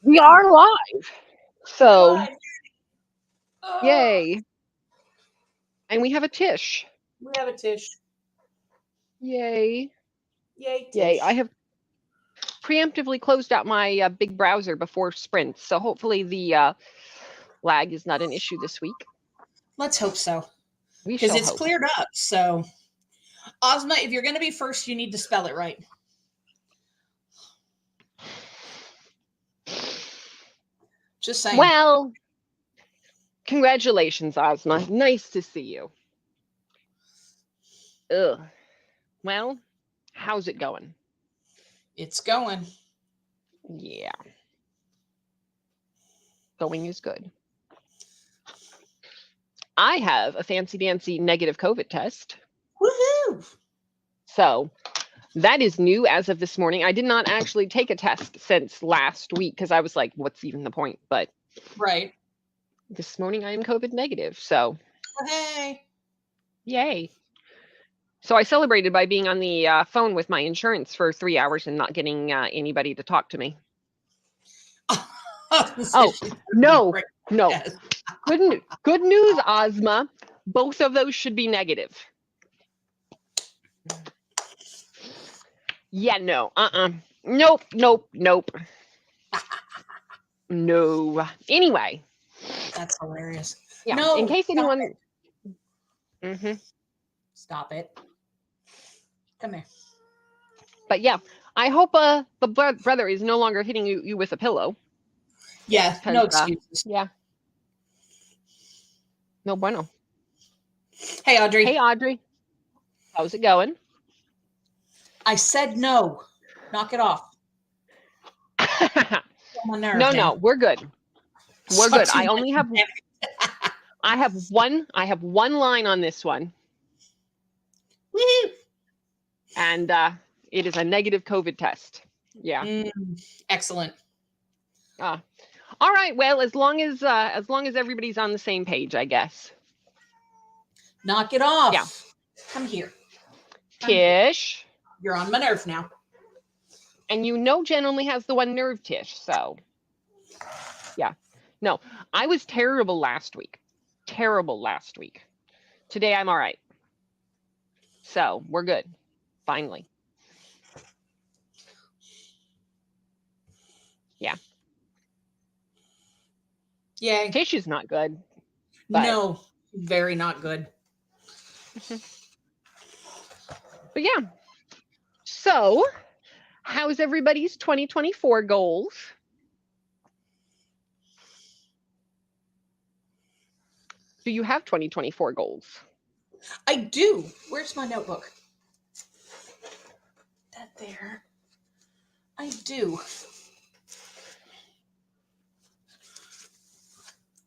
We are live. We're So, live. Oh, yay. And we have a Tish. we have a Tish. Yay. Yay, Tish. Yay. I have preemptively closed out my big browser before Sprint. So hopefully the lag is not an issue this week. Let's hope so. We Because shall it's hope. cleared up. So, Ozma, if you're going to be first, you need to spell it right. Just saying. Well, congratulations, Ozma. Nice to see you. Ugh. Well, how's it going? It's going. Yeah. Going is good. I have a fancy dancy negative COVID test. Woohoo! So that is new as of this morning. I did not actually take a test since last week because I was like, what's even the point? But right. This morning I am COVID negative. So Hey. Yay. So I celebrated by being on the phone with my insurance for 3 hours and not getting anybody to talk to me. Oh, no. Good news, Ozma. Both of those should be negative. Yeah, no. Nope. No. Anyway. That's hilarious. Yeah. No. In case anyone. Stop it. Come here. But yeah, I hope the brother is no longer hitting you with a pillow. Yeah, no excuses. Yeah. No bueno. Hey, Audrey. Hey, Audrey. How's it going? I said no. Knock it off. No, we're good. We're good. I only have I have one line on this one. Woo-hoo. And it is a negative COVID test. Yeah. Excellent. All right. Well, as long as everybody's on the same page, I guess. Knock it off. Yeah. Come here. Tish. You're on my nerve now. And Jen only has the one nerve, Tish. So, yeah. No, I was terrible last week. Today, I'm all right. So, we're good. Finally. Yeah. Yay. Tish is not good. No, very not good. But yeah. So, how's everybody's 2024 goals? Do you have 2024 goals? I do. Where's my notebook? That there. I do.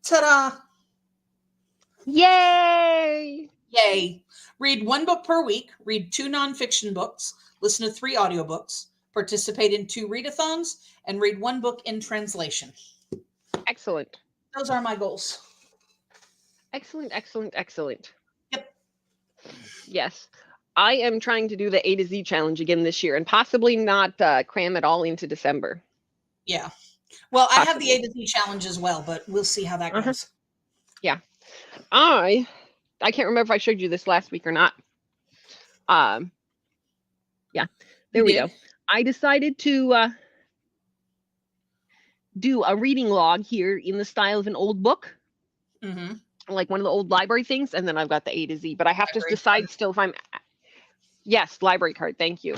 Ta-da! Yay! Yay. Read 1 book per week, read 2 nonfiction books, listen to 3 audiobooks, participate in 2 readathons, and read 1 book in translation. Excellent. Those are my goals. Excellent. Yep. Yes. I am trying to do the A to Z challenge again this year and possibly not cram it all into December. Yeah. Well, I have the A to Z challenge as well, but we'll see how that goes. Yeah. I can't remember if I showed you this last week or not. Yeah. There we go. I decided to do a reading log here in the style of an old book. Mm-hmm. Like one of the old library things, and then I've got the A to Z, but I have to decide still if I'm library card, thank you.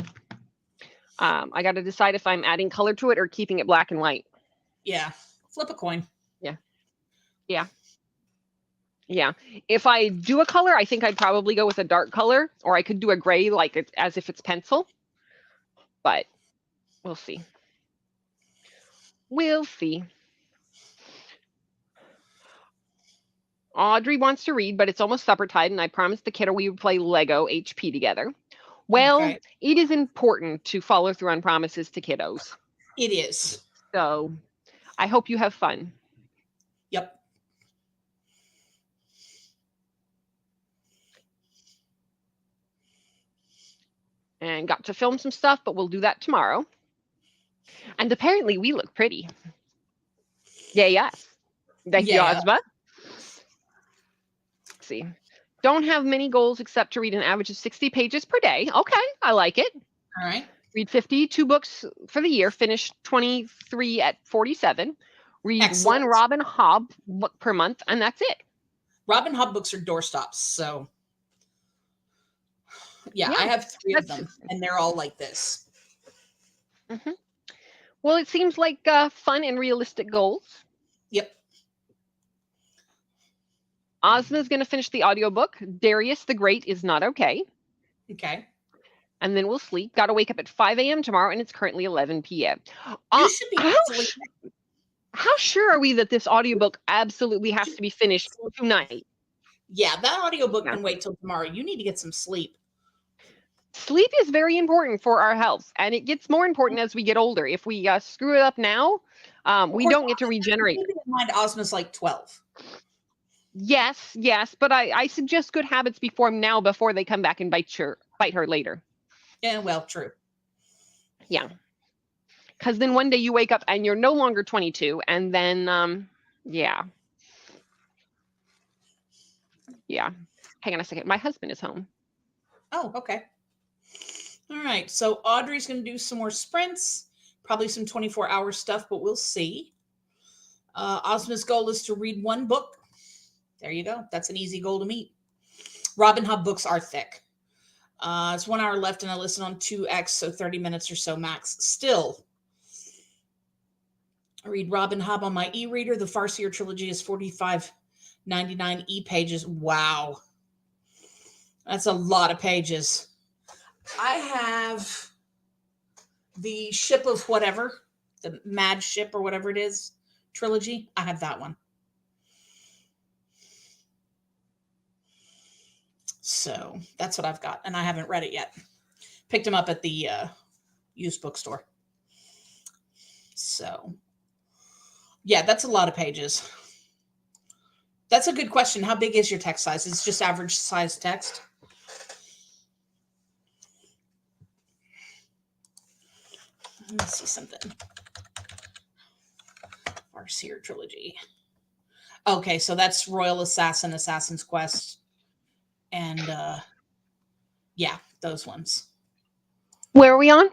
I got to decide if I'm adding color to it or keeping it black and white. Yeah, flip a coin. Yeah. If I do a color, I think I'd probably go with a dark color, or I could do a gray as if it's pencil, but we'll see. Audrey wants to read, but it's almost supper time, and I promised the kiddo we would play Lego HP together. Well, It is important to follow through on promises to kiddos. It is. So I hope you have fun. Yep. And got to film some stuff, but we'll do that tomorrow. And apparently we look pretty. Yeah, yes. Thank you, Yeah. Ozma. Let's see. Don't have many goals except to read an average of 60 pages per day. Okay, I like it. All right. Read 52 books for the year, finish 23 at 47. Read Excellent. one Robin Hobb book per month, and that's it. Robin Hobb books are doorstops. So, yeah, I have 3 of them, and they're all like this. Mm-hmm. Well, it seems like fun and realistic goals. Yep. Ozma's going to finish the audiobook. Darius the Great is not okay. Okay. And then we'll sleep. Got to wake up at 5 a.m. tomorrow, and it's currently 11 p.m. You should be how sure are we that this audiobook absolutely has to be finished tonight? Yeah, that audiobook can wait till tomorrow. You need to get some sleep. Sleep is very important for our health, and it gets more important as we get older. If we screw it up now, we don't get to regenerate. Keep in mind, Ozma's like 12. Yes, but I suggest good habits be formed now before they come back and bite her later. Yeah, well, true. Yeah. Because then one day you wake up and you're no longer 22, and then, yeah. Hang on a second. My husband is home. Oh, okay. All right. So Audrey's going to do some more sprints, probably some 24-hour stuff, but we'll see. Ozma's goal is to read 1 book. There you go. That's an easy goal to meet. Robin Hobb books are thick. It's 1 hour left, and I listen on 2x, so 30 minutes or so max. Still, I read Robin Hobb on my e-reader. The Farseer trilogy is 45.99 e-pages. Wow. That's a lot of pages. I have the Ship of Whatever, the Mad Ship or whatever it is trilogy. I have that one. So that's what I've got, and I haven't read it yet. Picked them up at the used bookstore. So, yeah, that's a lot of pages. That's a good question. How big is your text size? It's just average size text. Let me see something. Farseer trilogy. Okay, so that's Royal Assassin, Assassin's Quest. And yeah, those ones. Where are we on?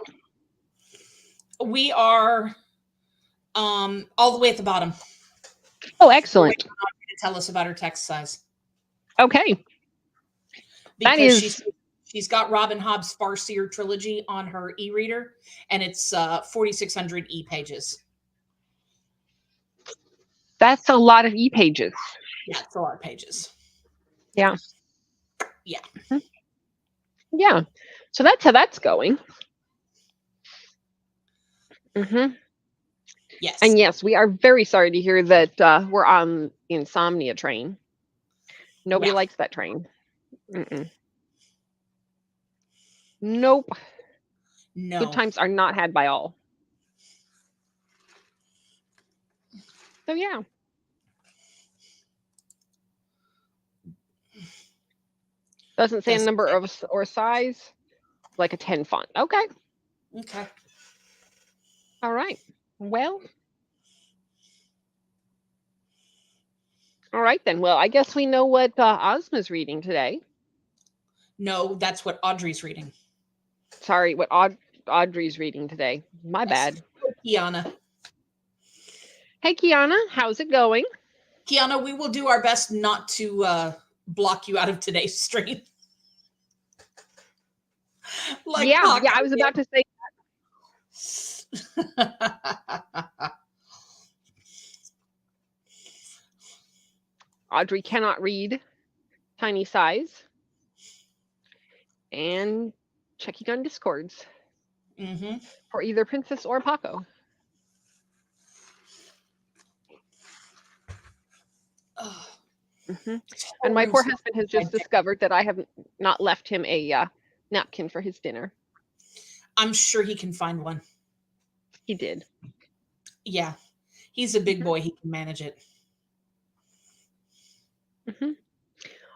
We are all the way at the bottom. Oh, excellent. To tell us about her text size. Okay. Because she's got Robin Hobb's Farseer trilogy on her e-reader, and it's 4,600 e-pages. That's a lot of e-pages. Yeah, it's a lot of pages. Yeah. Yeah. Mm-hmm. Yeah. So that's how that's going. Mm-hmm. Yes. And yes, we are very sorry to hear that we're on the insomnia train. Nobody likes that train. Mm-mm. Nope. No. Good times are not had by all. So yeah. Doesn't say a number of or size, like a 10 font. Okay. Okay. All right. Well. All right then. Well, I guess we know what Ozma's reading today. No, that's what Audrey's reading. Sorry, what Audrey's reading today. My bad. Kiana. Hey, Kiana, how's it going? Kiana, we will do our best not to block you out of today's stream. Yeah, I was about to say that. Audrey cannot read tiny size. And checking on Discords for either Princess or Paco. And my poor husband has just discovered that I have not left him a napkin for his dinner. I'm sure he can find one. He did. Yeah. He's a big boy. He can manage it.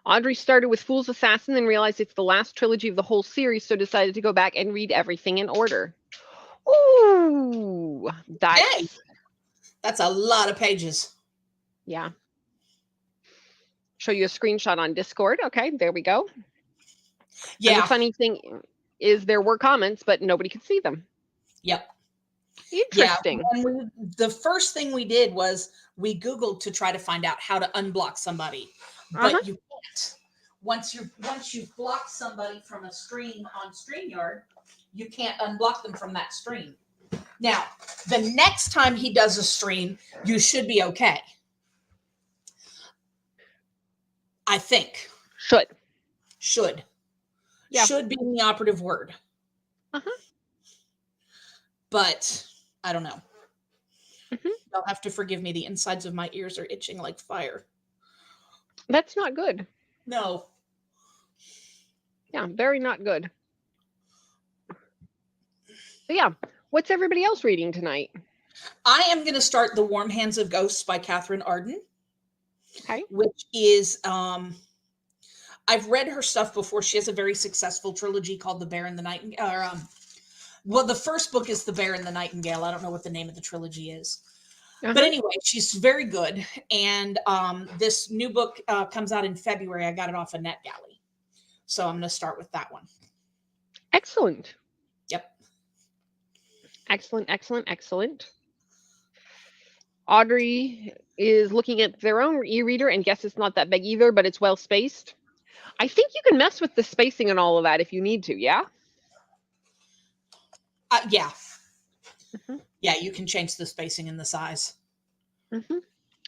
Audrey started with Fool's Assassin and realized it's the last trilogy of the whole series, so decided to go back and read everything in order. Ooh, that's... That's a lot of pages. Yeah. Show you a screenshot on Discord. Okay, there we go. Yeah. And the funny thing is there were comments, but nobody could see them. Yep. Interesting. Yeah. The first thing we did was we Googled to try to find out how to unblock somebody, but you can't. Once you've blocked somebody from a stream on StreamYard, you can't unblock them from that stream. Now, the next time he does a stream, you should be okay. I think. Should. Yeah. Should be the operative word. But I don't know. You'll have to forgive me. The insides of my ears are itching like fire. That's not good. No. Yeah, very not good. But yeah, what's everybody else reading tonight? I am going to start The Warm Hands of Ghosts by Catherine Arden. Okay. Which is, I've read her stuff before. She has a very successful trilogy called The Bear and the Nightingale. Well, the first book is The Bear and the Nightingale. I don't know what the name of the trilogy is. But anyway, she's very good. And this new book comes out in February. I got it off of NetGalley. So I'm going to start with that one. Excellent. Yep. Excellent, excellent, excellent. Audrey is looking at their own e-reader and guess it's not that big either, but it's well spaced. I think you can mess with the spacing and all of that if you need to, yeah? Yeah. Yeah, you can change the spacing and the size.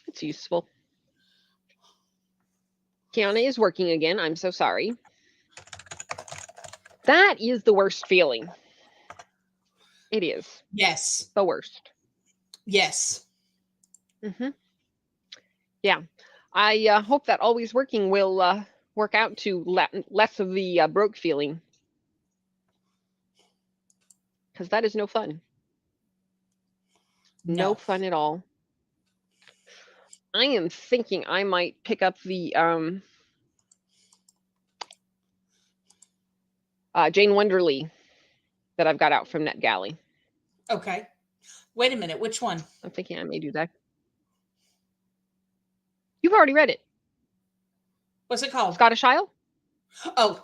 It's useful. Kiana is working again. I'm so sorry. That is the worst feeling. It is. Yes. The worst. Yes. Yeah. I hope that always working will work out to less of the broke feeling. Because that is no fun. No fun at all. I am thinking I might pick up the Jane Wonderly that I've got out from NetGalley. Okay. Wait a minute. Which one? I'm thinking I may do that. You've already read it. What's it called? Scottish Isle? Oh.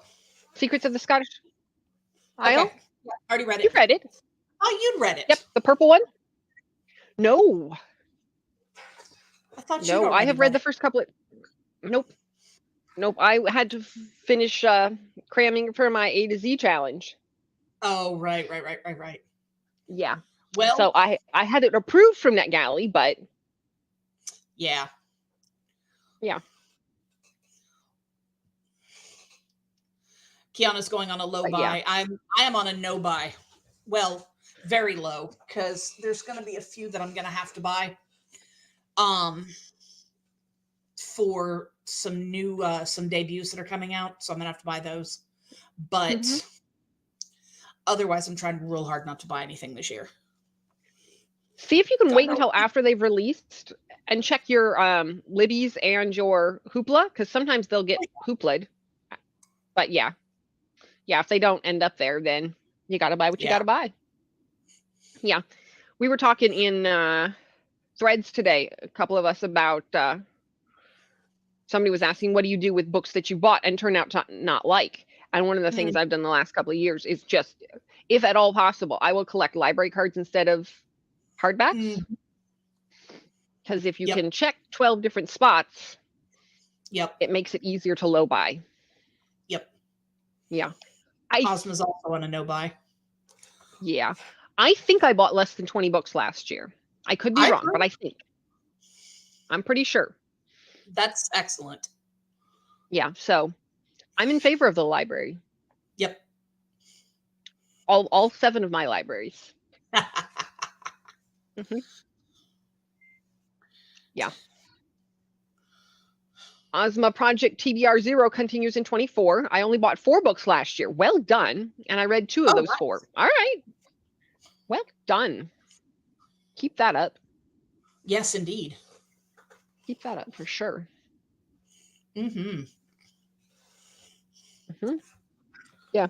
Secrets of the Scottish Isle? Okay. Yeah, already read it. You've read it. Oh, you'd read it. Yep. The purple one? No. I thought you No, I have read the first couple of... Nope. I had to finish cramming for my A to Z challenge. Oh, right. Yeah. Well, so I had it approved from NetGalley, but yeah. Kiana's going on a low buy. I am on a no buy. Well, very low, because there's going to be a few that I'm going to have to buy for some new some debuts that are coming out, so I'm going to have to buy those. But otherwise, I'm trying real hard not to buy anything this year. See if you can wait until after they've released and check your Libby's and your Hoopla, because sometimes they'll get hoopled. But yeah, if they don't end up there, then you got to buy what you got to buy. Yeah, we were talking in threads today, a couple of us, about somebody was asking, what do you do with books that you bought and turn out to not like? And one of the things I've done the last couple of years is just, if at all possible, I will collect library cards instead of hardbacks. Because if you can check 12 different spots, it makes it easier to low buy. Yeah. Ozma's also on a no buy. Yeah. I think I bought less than 20 books last year. I could be wrong, but I think. I'm pretty sure. That's excellent. Yeah. So I'm in favor of the library. Yep. All 7 of my libraries. Yeah. Ozma Project TBR0 continues in 24. I only bought 4 books last year. Well done. And I read 2 of those 4. All right. Well done. Keep that up. Yes, indeed. Keep that up for sure. Yeah.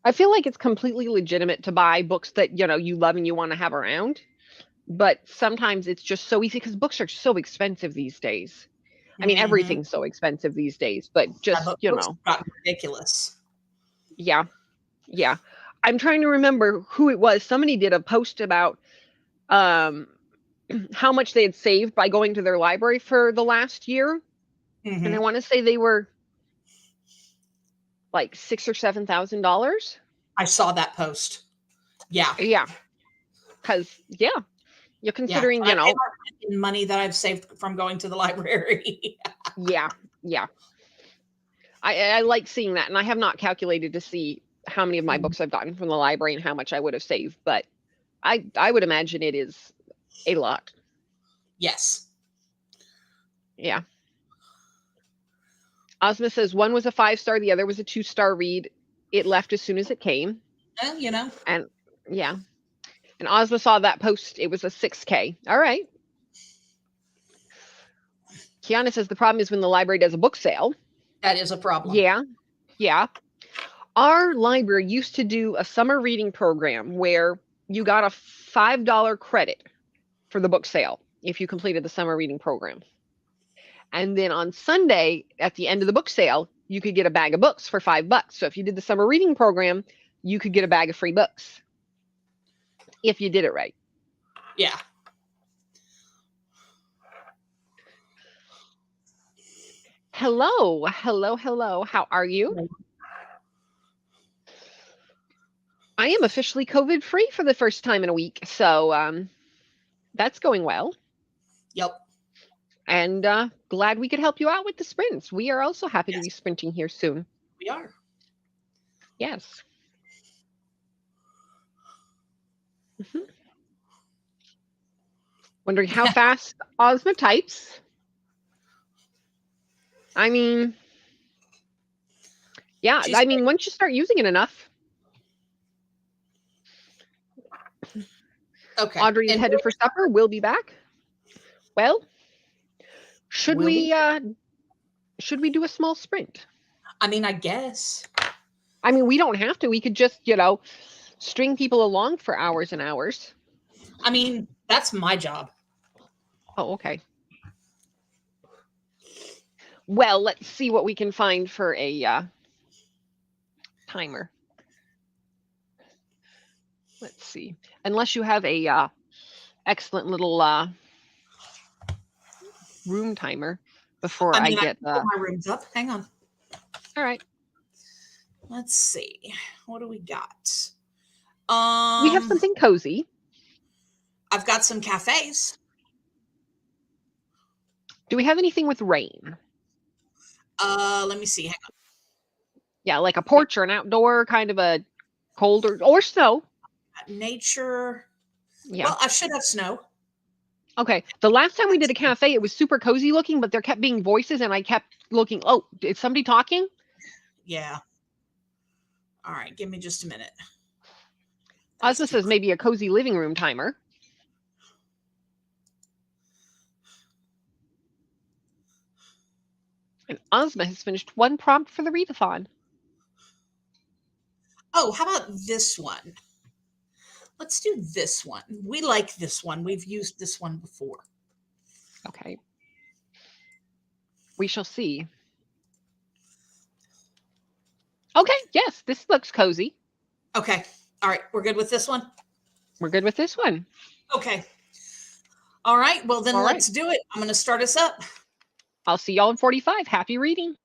I feel like it's completely legitimate to buy books that, you love and you want to have around. but sometimes it's just so easy because books are so expensive these days. I mean, Mhm. everything's so expensive these days, but just, But you books know, have gotten ridiculous. yeah. Yeah. I'm trying to remember who it was. Somebody did a post about how much they had saved by going to their library for the last year. And I Mhm. want to say they were like $6,000 or $7,000. I saw that post. Yeah. Yeah. Because, yeah, you're Yeah. considering, And I you pay know, my rent in money that I've saved from going to the library. yeah, yeah. I like seeing that. And I have not calculated to see how many of my books I've gotten from the library and how much I would have saved. But I would imagine it is a lot. Yes. Yeah. Ozma says one was a 5-star, the other was a 2-star read. It left as soon as it came. Well, you know. And yeah. And Ozma saw that post. It was a 6K. All right. Kiana says the problem is when the library does a book sale. That is a problem. Yeah. Yeah. Our library used to do a summer reading program where you got a $5 credit for the book sale if you completed the summer reading program. And then on Sunday, at the end of the book sale, you could get a bag of books for $5. So if you did the summer reading program, you could get a bag of free books if you did it right. Yeah. Hello, hello, hello. How are you? I am officially COVID free for the first time in a week, so that's going well. Yep. And glad we could help you out with the sprints. We are also happy to Yes. be sprinting here soon. We are. Yes. Mhm. Wondering how fast Ozma types. I mean, yeah, She's I mean, once you start using it enough. okay. Audrey is And headed for supper. We'll be back. Well, should will we we? do a small sprint? I mean, I guess. I mean, we don't have to. We could just, you know, string people along for hours and hours. I mean, that's my job. Oh, okay. Well, let's see what we can find for a timer. Let's see. Unless you have a excellent little room timer before I I mean, I get can put my rooms up. Hang on. all right. Let's see. What do we got? We have something cozy. I've got some cafes. Do we have anything with rain? Let me see. Hang on. Yeah, like a porch or an outdoor kind of a colder or snow. Nature. Yeah. Well, I should have snow. Okay. The last time we did a cafe, it was super cozy looking, but there kept being voices and I kept looking. Oh, is somebody talking? Yeah. All right. Give me just a minute. Ozma says maybe a cozy living room timer. And Ozma has finished one prompt for the readathon. Oh, how about this one? Let's do this one. We like this one. We've used this one before. Okay. We shall see. Okay, yes, this looks cozy. Okay. All right. We're good with this one? We're good with this one. Okay. All right. Well, then All let's right. do it. I'm going to start us up. I'll see y'all in 45. Happy reading.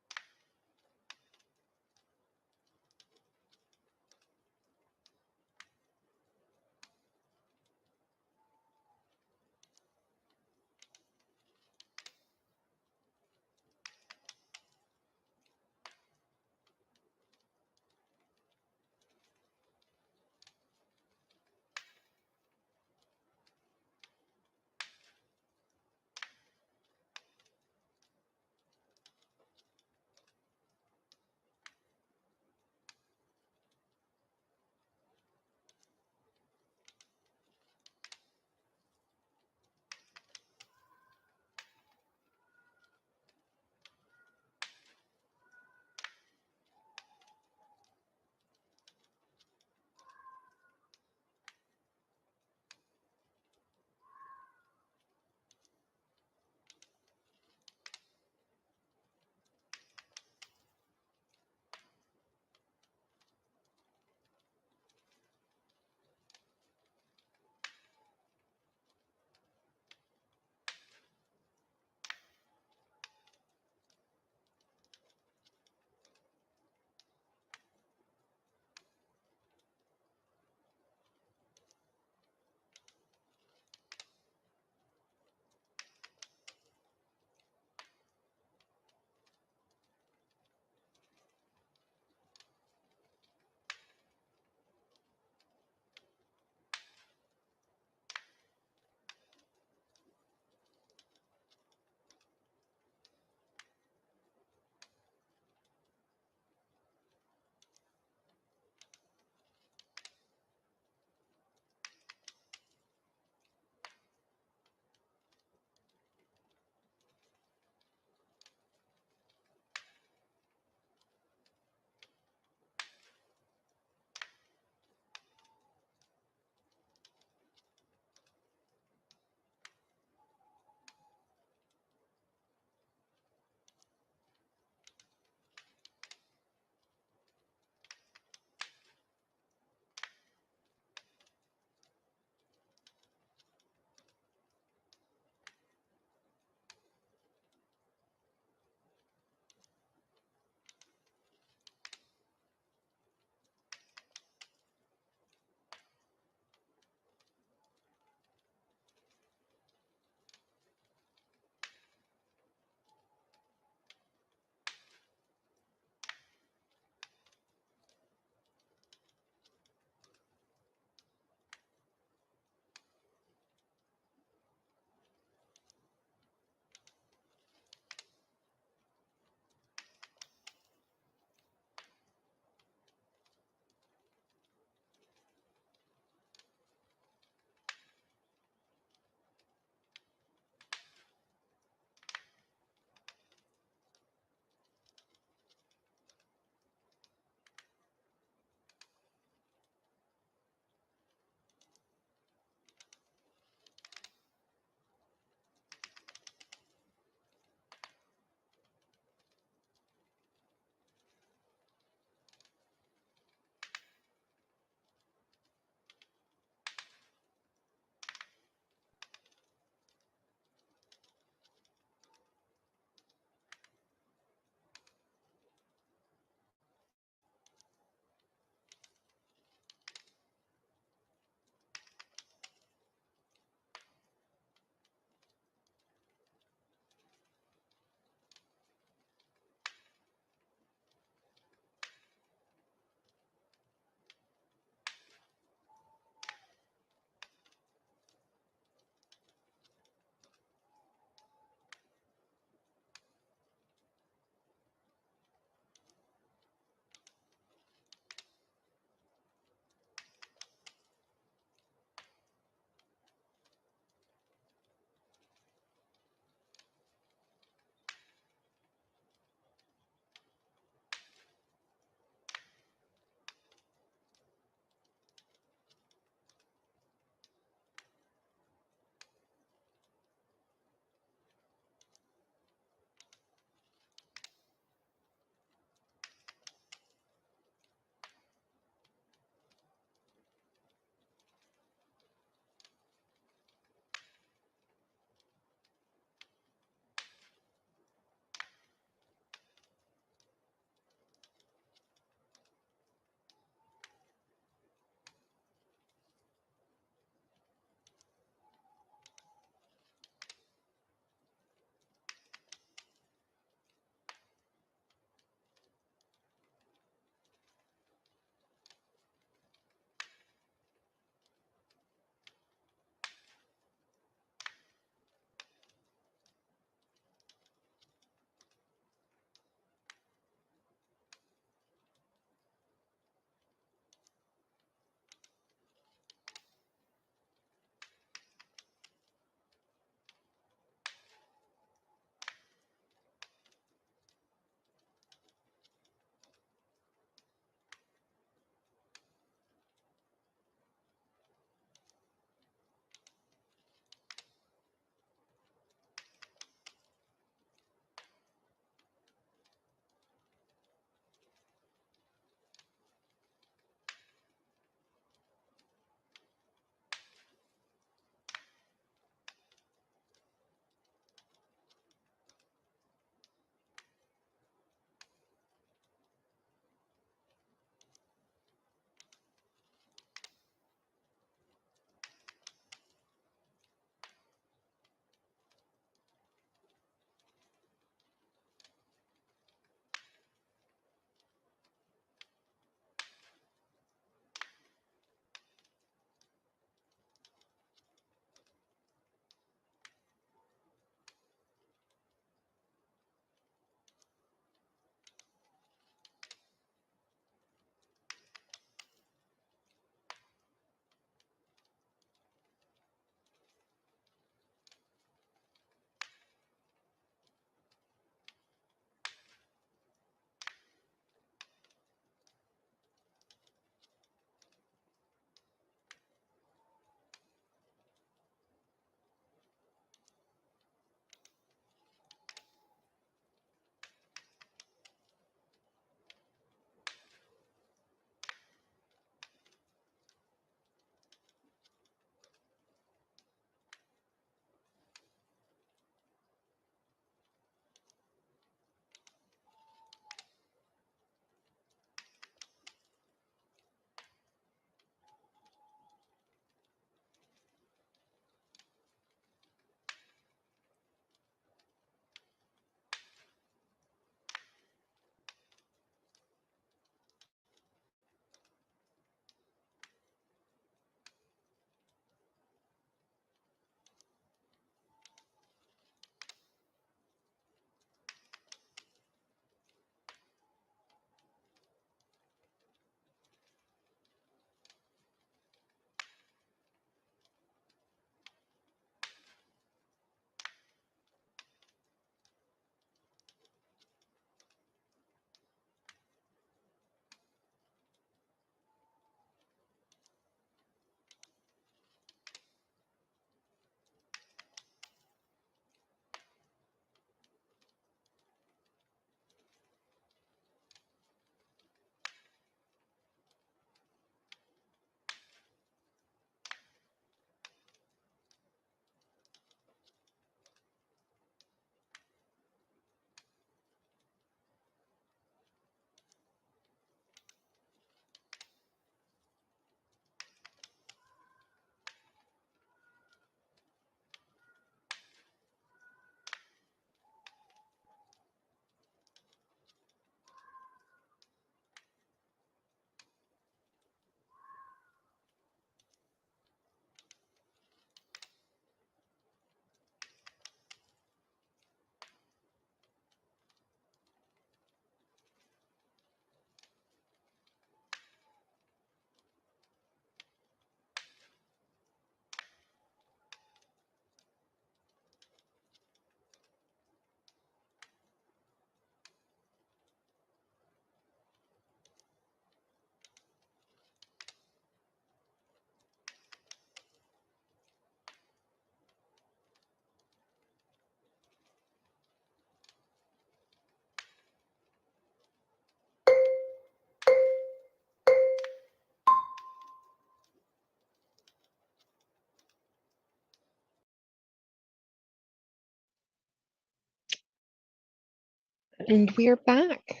And we're back.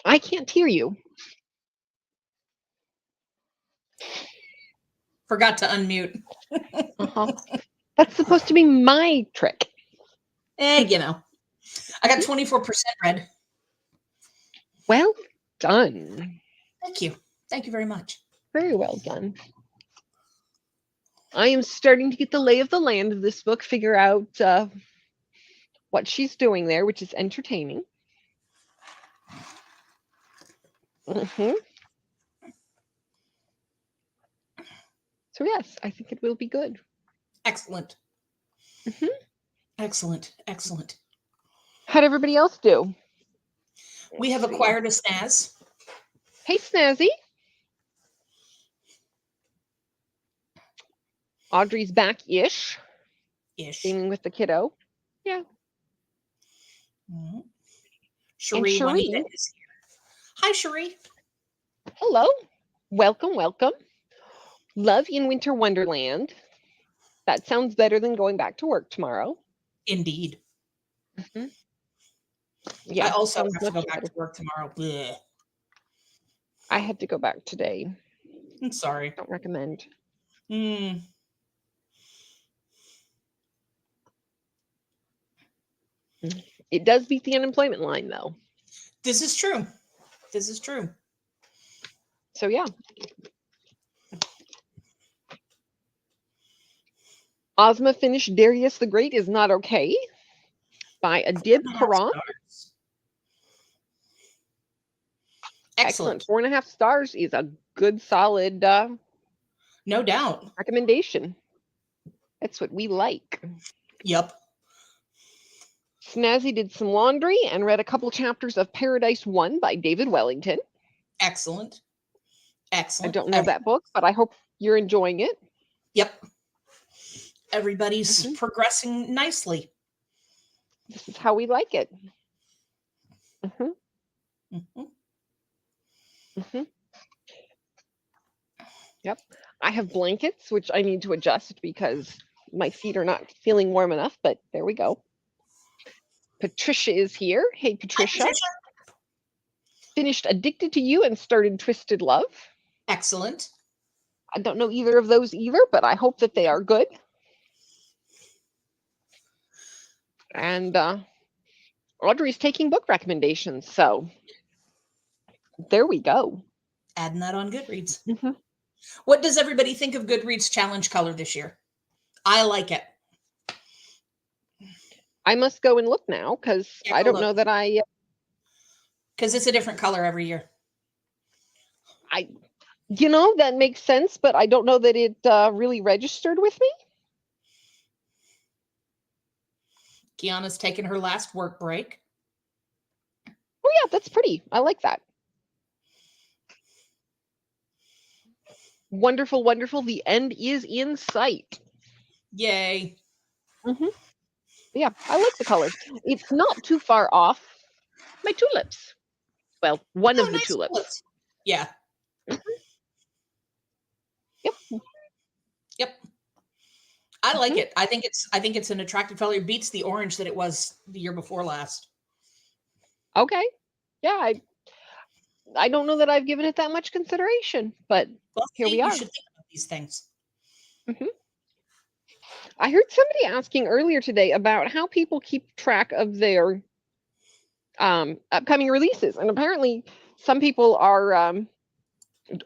I can't hear you. Forgot to unmute. That's supposed to be my trick. You know. I got 24% red. Well done. Thank you. Thank you very much. Very well done. I am starting to get the lay of the land of this book, figure out what she's doing there, which is entertaining. So yes, I think it will be good. Excellent. Excellent. Excellent. How'd everybody else do? We have acquired a snaz. Hey, Snazzy. Audrey's back-ish. Gaming with the kiddo. Yeah. Cherie Juanita is here. Hi, Cherie. Hello. Welcome, welcome. Love in Winter Wonderland. That sounds better than going back to work tomorrow. Indeed. Yeah. I also have to go back to work tomorrow. Blech. I had to go back today. I'm sorry. Don't recommend. It does beat the unemployment line, though. This is true. This is true. So, yeah. Ozma finished Darius the Great is Not Okay by Adib Karam. Excellent. 4.5 stars is a good, solid, no doubt, recommendation. That's what we like. Yep. Snazzy did some laundry and read a couple chapters of Paradise 1 by David Wellington. Excellent. Excellent. I don't know that book, but I hope you're enjoying it. Yep. Everybody's progressing nicely. This is how we like it. Yep. I have blankets, which I need to adjust because my feet are not feeling warm enough, but there we go. Patricia is here. Hey, Patricia. Hi, Patricia. Finished Addicted to You and started Twisted Love. Excellent. I don't know either of those either, but I hope that they are good. And Audrey's taking book recommendations, so there we go. Adding that on Goodreads. What does everybody think of Goodreads Challenge color this year? I like it. I must go and look now because I don't know that I... Because it's a different color every year. You know, that makes sense, but I don't know that it really registered with me. Kiana's taking her last work break. Oh, yeah, that's pretty. I like that. Wonderful, wonderful. The end is in sight. Yay. Yeah, I like the color. It's not too far off my tulips. Well, one of the nice tulips. Yeah. Yep. I like it. I think it's an attractive color. It beats the orange that it was the year before last. Okay. Yeah, I don't know that I've given it that much consideration, but here we are. You should think about these things. I heard somebody asking earlier today about how people keep track of their upcoming releases, and apparently some people are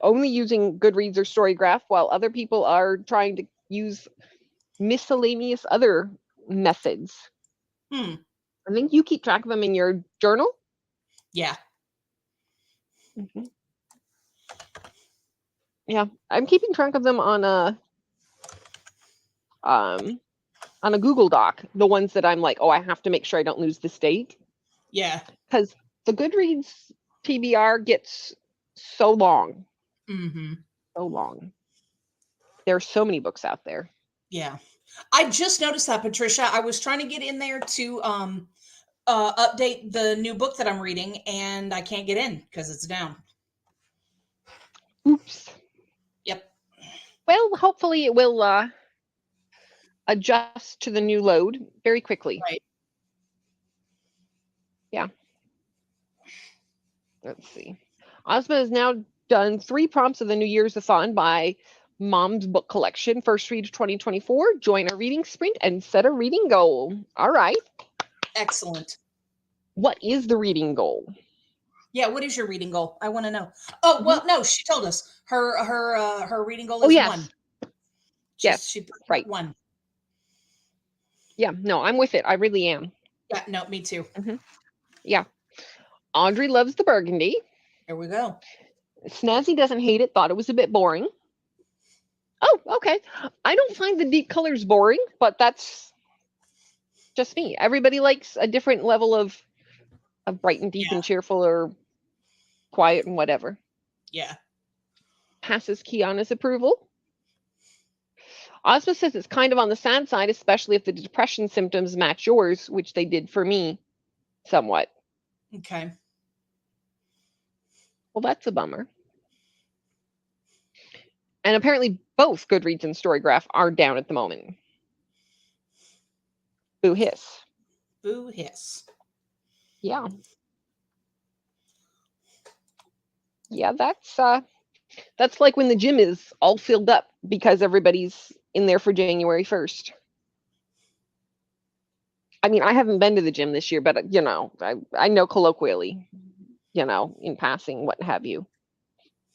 only using Goodreads or Storygraph, while other people are trying to use miscellaneous other methods. I think you keep track of them in your journal. Yeah. Yeah, I'm keeping track of them on a Google Doc. The ones that I'm like, oh, I have to make sure I don't lose this date. Yeah. Because the Goodreads TBR gets so long. So long. There are so many books out there. Yeah. I just noticed that, Patricia. I was trying to get in there to update the new book that I'm reading, and I can't get in because it's down. Oops. Yep. Well, hopefully it will adjust to the new load very quickly. Right. Yeah. Let's see. Ozma has now done 3 prompts of the New Year's Athon by Mom's Book Collection. First read of 2024. Join our reading sprint and set a reading goal. All right. Excellent. What is the reading goal? Yeah, what is your reading goal? I want to know. Oh, well, no, she told us her reading goal is yes. 1. Yes, She put right. 1. Yeah, no, I'm with it. I really am. Yeah, no, me too. Yeah. Audrey loves the burgundy. Here we go. Snazzy doesn't hate it, thought it was a bit boring. Oh, okay. I don't find the deep colors boring, but that's just me. Everybody likes a different level of bright and deep and cheerful or quiet and whatever. Yeah. Passes Kiana's approval. Ozma says it's kind of on the sad side, especially if the depression symptoms match yours, which they did for me somewhat. Okay. Well, that's a bummer. And apparently both Goodreads and Storygraph are down at the moment. Boo hiss. Boo hiss. Yeah. Yeah, that's like when the gym is all filled up because everybody's in there for January 1st. I mean, I haven't been to the gym this year, but I know colloquially, in passing, what have you,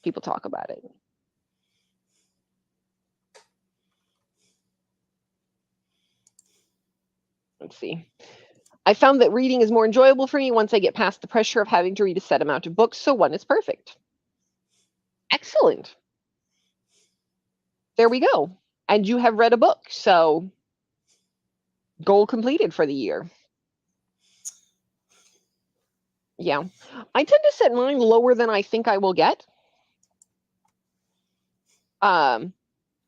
people talk about it. Let's see. I found that reading is more enjoyable for me once I get past the pressure of having to read a set amount of books, so 1 is perfect. Excellent. There we go. And you have read a book, so goal completed for the year. Yeah. I tend to set mine lower than I think I will get. And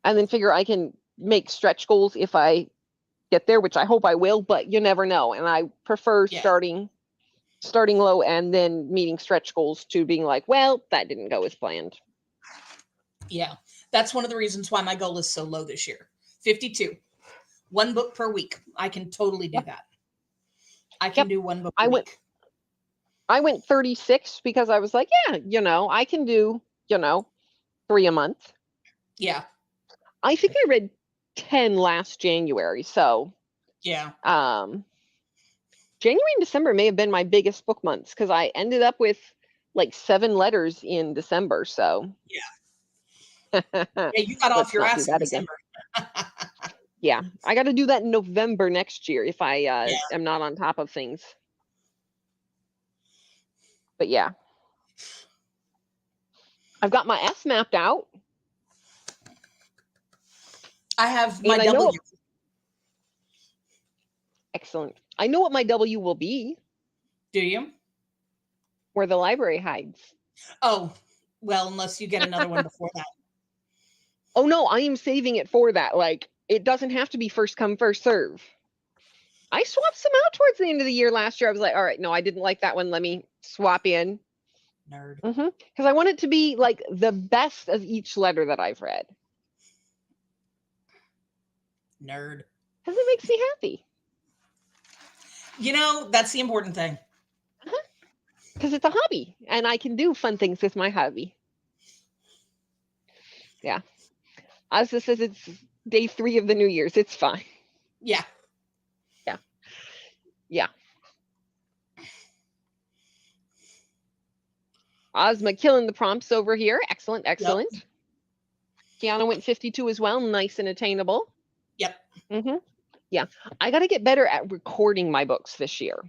then figure I can make stretch goals if I get there, which I hope I will, but you never know. And I prefer starting low and then meeting stretch goals to being like, well, that didn't go as planned. Yeah. That's one of the reasons why my goal is so low this year. 52. 1 book per week. I can totally do that. I can do 1 book a week. I went 36 because I was like, yeah, I can do, 3 a month. Yeah. I think I read 10 last January. So yeah. January and December may have been my biggest book months because I ended up with like 7 letters in December. So yeah, you got off your ass in December. Yeah, I got to do that in November next year if I am not on top of things. But yeah, I've got my S mapped out. I have my W. Excellent. I know what my W will be. Do you? Where the library hides. Oh, well, unless you get another one before that. Oh, no, I am saving it for that. Like, it doesn't have to be first come, first serve. I swapped some out towards the end of the year last year. I was like, all right, no, I didn't like that one. Let me swap in. Nerd. Because I want it to be like the best of each letter that I've read. Nerd. Because it makes me happy. That's the important thing. Because it's a hobby, and I can do fun things with my hobby. Yeah. Ozma says it's day 3 of the New Year's. It's fine. Yeah. Yeah. Yeah. Ozma killing the prompts over here. Excellent, excellent. Yep. Kiana went 52 as well. Nice and attainable. Yep. Yeah. I got to get better at recording my books this year.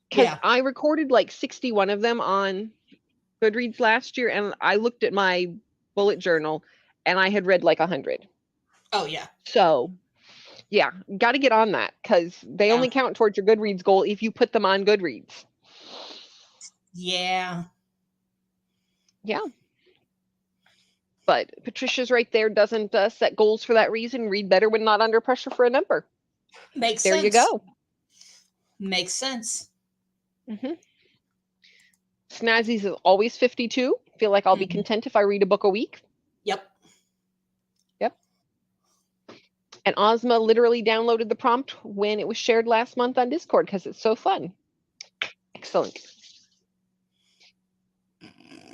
Because I recorded like 61 of them on Goodreads last year, and I looked at my bullet journal, and I had read like 100. Oh, yeah. So, yeah, got to get on that, because they only count towards your Goodreads goal if you put them on Goodreads. Yeah. Yeah. But Patricia's right there, doesn't set goals for that reason. Read better when not under pressure for a number. Makes sense. There you go. Makes sense. Snazzy's is always 52. Feel like I'll be content if I read a book a week. Yep. And Ozma literally downloaded the prompt when it was shared last month on Discord because it's so fun. Excellent.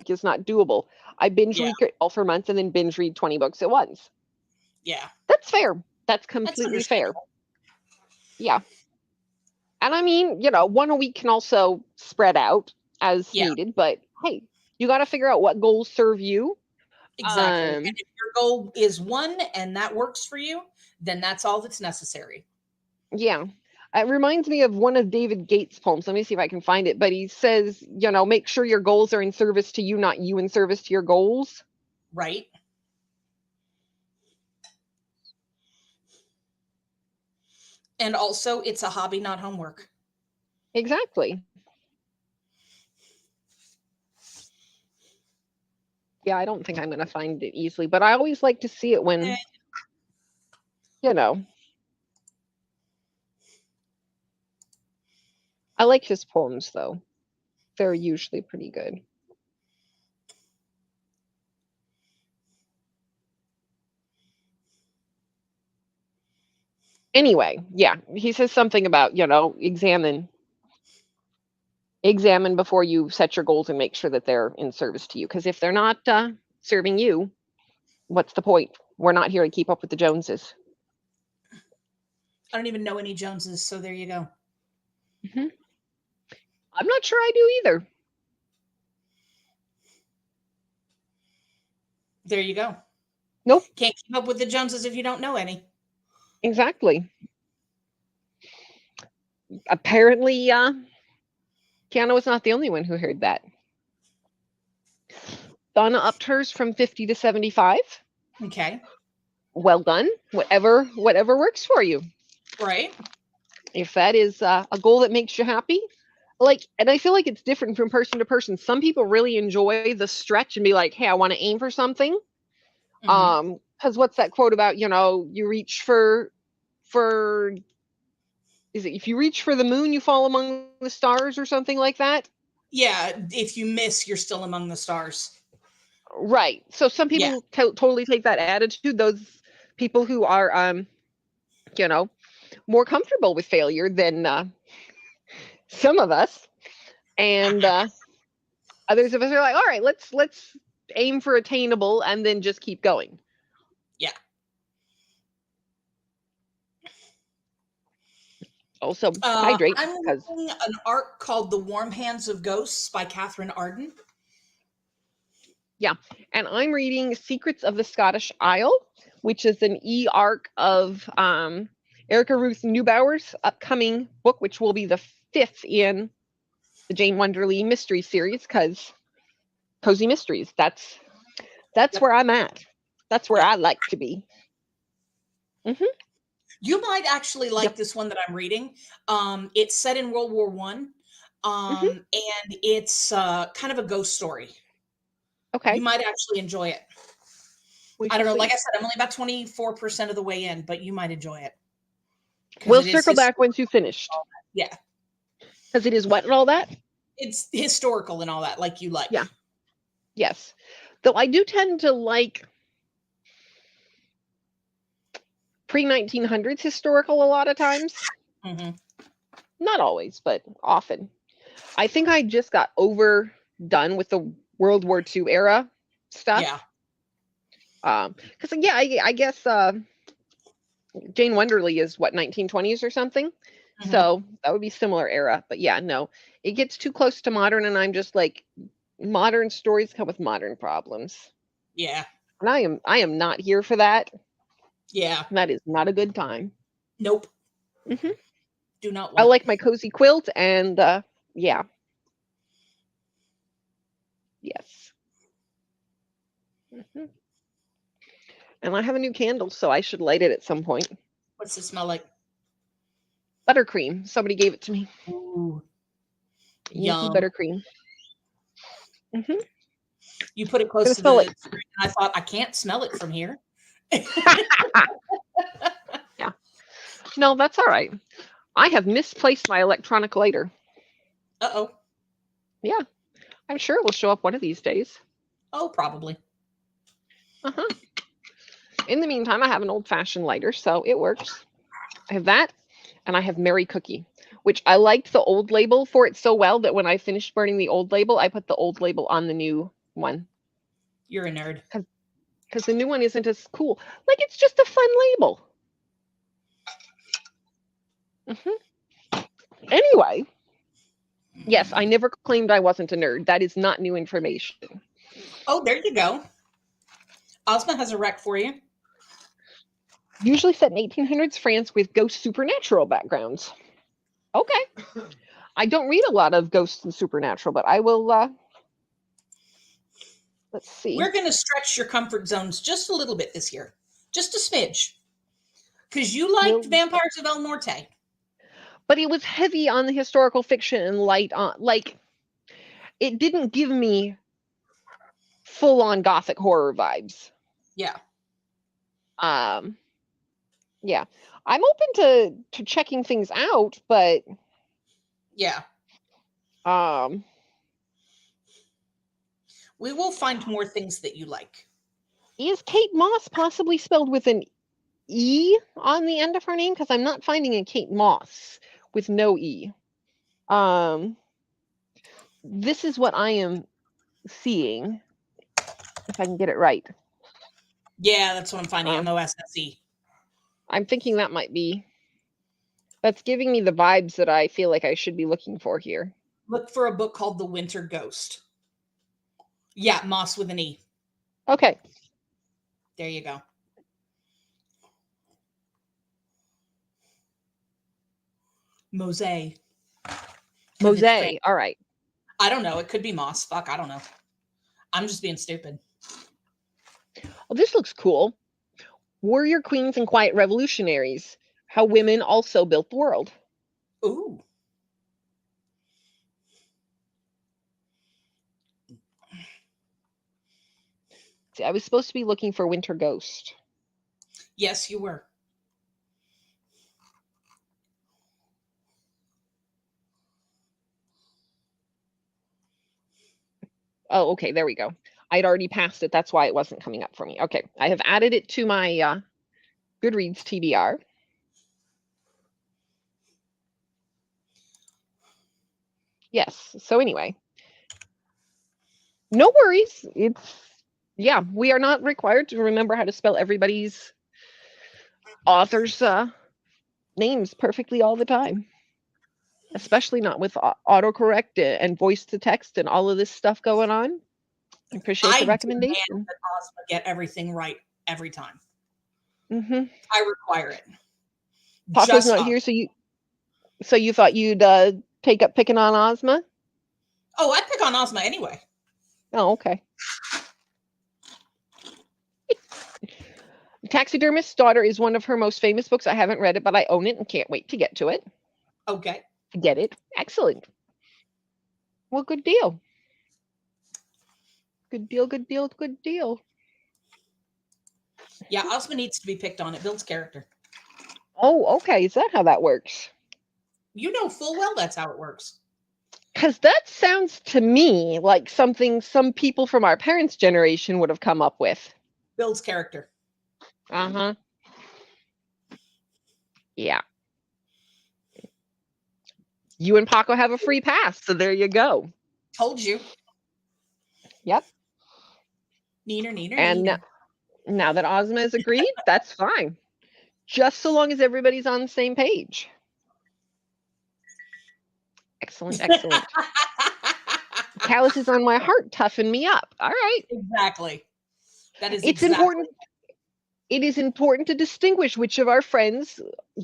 It's not doable. I binge read all for months and then binge read 20 books at once. Yeah. That's fair. That's completely fair. Yeah. And I mean, one a week can also spread out as needed, but hey, you got to figure out what goals serve you. Exactly. And if your goal is 1 and that works for you, then that's all that's necessary. Yeah. It reminds me of one of David Gates' poems. Let me see if I can find it. But he says, make sure your goals are in service to you, not you in service to your goals. Right. And also, it's a hobby, not homework. Exactly. Yeah, I don't think I'm going to find it easily, but I always like to see it when, I like his poems, though. They're usually pretty good. Anyway, yeah, he says something about, examine before you set your goals and make sure that they're in service to you. Because if they're not serving you, what's the point? We're not here to keep up with the Joneses. I don't even know any Joneses, so there you go. Mm-hmm. I'm not sure I do either. There you go. Nope. Can't keep up with the Joneses if you don't know any. Exactly. Apparently, Keanu was not the only one who heard that. Donna upped hers from 50 to 75. Okay. Well done. Whatever works for you. Right. If that is a goal that makes you happy, and I feel like it's different from person to person. Some people really enjoy the stretch and be like, hey, I want to aim for something. Mm-hmm. Because what's that quote about, you reach for is it if you reach for the moon, you fall among the stars or something like that? Yeah. If you miss, you're still among the stars. Right. So some people totally take that attitude. Those people who are, more comfortable with failure than some of us. And others of us are like, all right, let's aim for attainable and then just keep going. Yeah. Also, hydrate. I'm reading an arc called The Warm Hands of Ghosts by Catherine Arden. Yeah. And I'm reading Secrets of the Scottish Isle, which is an e-arc of Erica Ruth Neubauer's upcoming book, which will be the 5th in the Jane Wonderly mystery series, because cozy mysteries, that's where I'm at. That's where I like to be. Mm-hmm. You might actually like this one that I'm reading. It's set in World War One, and it's kind of a ghost story. Okay. You might actually enjoy it. I don't know. Like I said, I'm only about 24% of the way in, but you might enjoy it. We'll circle back once you finished. Yeah. Because it is what and all that? It's historical and all that, like you like. Yeah. Yes. Though I do tend to like pre-1900s historical a lot of times. Mm-hmm. Not always, but often. I think I just got overdone with the World War II era stuff. Yeah. Because I guess Jane Wonderly is what, 1920s or something. Mm-hmm. So that would be similar era. But yeah, no, it gets too close to modern, and I'm just like, modern stories come with modern problems. Yeah. And I am not here for that. Yeah. That is not a good time. Nope. Mm-hmm. Do not I like my cozy quilt, and yeah. Yes. Mm-hmm. And I have a new candle, so I should light it at some point. What's it smell like? Buttercream. Somebody gave it to me. Ooh. Yum. Buttercream. Mm-hmm. You put it close to the screen, and I thought, I can't smell it from here. Yeah. No, that's all right. I have misplaced my electronic lighter. Uh-oh. Yeah. I'm sure it will show up one of these days. Oh, probably. Uh-huh. In the meantime, I have an old-fashioned lighter, so it works. I have that, and I have Merry Cookie, which I liked the old label for it so well that when I finished burning the old label, I put the old label on the new one. You're a nerd. Because the new one isn't as cool. Like, it's just a fun label. Anyway, yes, I never claimed I wasn't a nerd. That is not new information. Oh, there you go. Ozma has a rec for you. Usually set in 1800s France with ghost supernatural backgrounds. Okay. I don't read a lot of ghosts and supernatural, but I will, let's see. We're going to stretch your comfort zones just a little bit this year. Just a smidge. Because you liked Vampires of El Norte. But it was heavy on the historical fiction and light on, like, it didn't give me full-on gothic horror vibes. Yeah. Yeah. I'm open to checking things out, but yeah. We will find more things that you like. Is Kate Moss possibly spelled with an E on the end of her name? Because I'm not finding a Kate Moss with no E. This is what I am seeing, if I can get it right. Yeah, that's what I'm finding. MOSSE. I'm thinking that might be. That's giving me the vibes that I feel like I should be looking for here. Look for a book called The Winter Ghost. Yeah, Moss with an E. Okay. There you go. Mosaic. Mosaic. All right. I don't know. It could be Moss. Fuck, I don't know. I'm just being stupid. Well, this looks cool. Warrior Queens and Quiet Revolutionaries. How women also built the world. Ooh. See, I was supposed to be looking for Winter Ghost. Yes, you were. Oh, okay, there we go. I'd already passed it. That's why it wasn't coming up for me. Okay, I have added it to my Goodreads TBR. Yes, so anyway. No worries. Yeah, we are not required to remember how to spell everybody's author's names perfectly all the time. Especially not with autocorrect and voice to text and all of this stuff going on. I appreciate the recommendation. Demand that Ozma get everything right every time. Mm-hmm. I require it. Paco's not here, so you thought you'd take up picking on Ozma? Oh, I pick on Ozma anyway. Oh, okay. Taxidermist's Daughter is one of her most famous books. I haven't read it, but I own it and can't wait to get to it. Okay. Get it? Excellent. Well, good deal. Good deal, good deal, good deal. Yeah, Ozma needs to be picked on. It builds character. Oh, okay. Is that how that works? You know full well that's how it works. Because that sounds to me like something some people from our parents' generation would have come up with. Builds character. Uh-huh. Yeah. You and Paco have a free pass, so there you go. Told you. Yep. Neener. And now that Ozma has agreed, that's fine. Just so long as everybody's on the same page. Excellent, excellent. Calluses on my heart toughen me up. All right. Exactly. That is important. It is important to distinguish which of our friends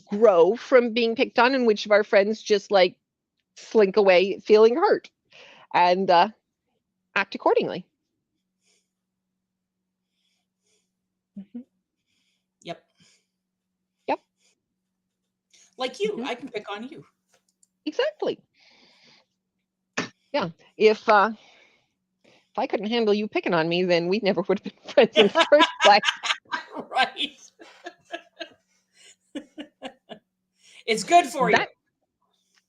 grow from being picked on and which of our friends just like slink away feeling hurt and act accordingly. Mm-hmm. Yep. Yep. Like you, I can pick on you. Exactly. Yeah. If I couldn't handle you picking on me, then we never would have been friends in the first place. Right. It's good for you.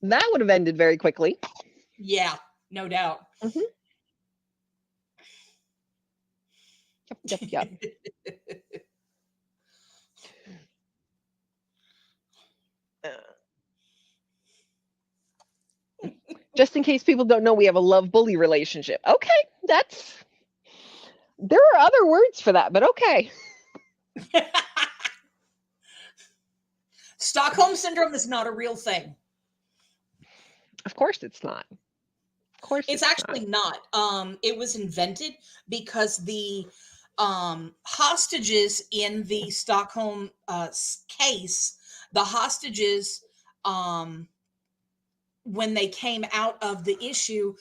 That would have ended very quickly. Yeah, no doubt. Mm-hmm. Yep. Just in case people don't know, we have a love-bully relationship. Okay, there are other words for that, but okay. Stockholm Syndrome is not a real thing. Of course it's not. Of course It's actually not. It was invented because the hostages in the Stockholm case, the hostages, when they came out of the issue,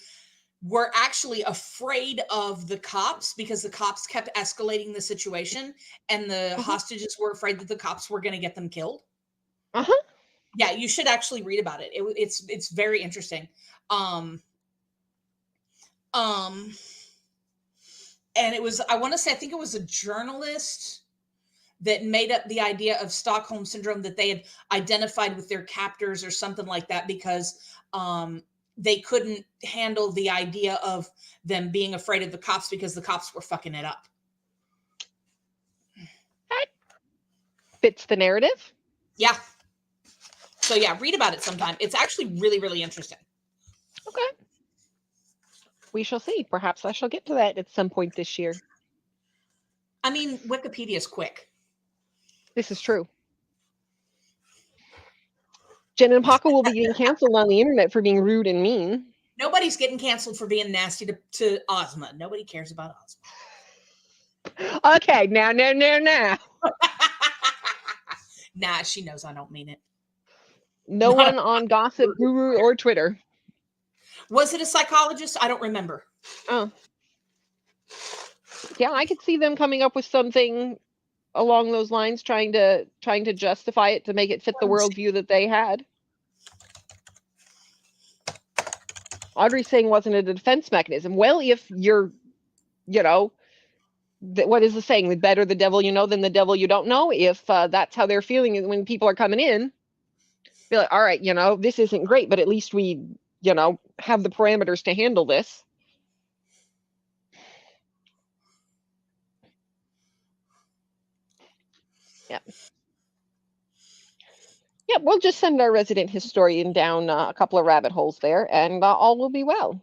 were actually afraid of the cops because the cops kept escalating the situation, and the hostages were afraid that the cops were going to get them killed. Yeah, you should actually read about it. It's very interesting. And it was, I want to say, I think it was a journalist that made up the idea of Stockholm Syndrome that they had identified with their captors or something like that, because they couldn't handle the idea of them being afraid of the cops because the cops were fucking it up. That fits the narrative. Yeah. So yeah, read about it sometime. It's actually really, really interesting. Okay. We shall see. Perhaps I shall get to that at some point this year. I mean, Wikipedia's quick. This is true. Jen and Paco will be getting canceled on the internet for being rude and mean. Nobody's getting canceled for being nasty to Ozma. Nobody cares about Ozma. Okay, now. Nah, she knows I don't mean it. No one on Gossip Guru or Twitter. Was it a psychologist? I don't remember. Oh. Yeah, I could see them coming up with something along those lines, trying to justify it to make it fit the worldview that they had. Audrey's saying wasn't a defense mechanism. Well, if you're, what is the saying? The better the devil you know than the devil you don't know. If that's how they're feeling when people are coming in, be like, all right, this isn't great, but at least we, have the parameters to handle this. Yep. Yep, we'll just send our resident historian down a couple of rabbit holes there, and all will be well.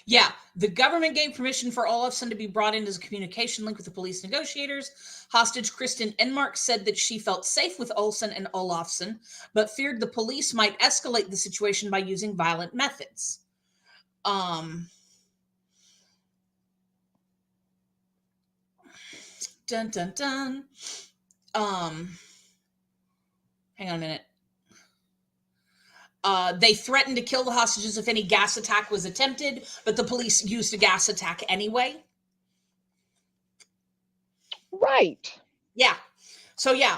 Yeah, the government gave permission for Olafsson to be brought in as a communication link with the police negotiators. Hostage Kristen Enmark said that she felt safe with Olsen and Olafsson, but feared the police might escalate the situation by using violent methods. Dun, dun, dun. Hang on a minute. They threatened to kill the hostages if any gas attack was attempted, but the police used a gas attack anyway. Right. Yeah. So yeah,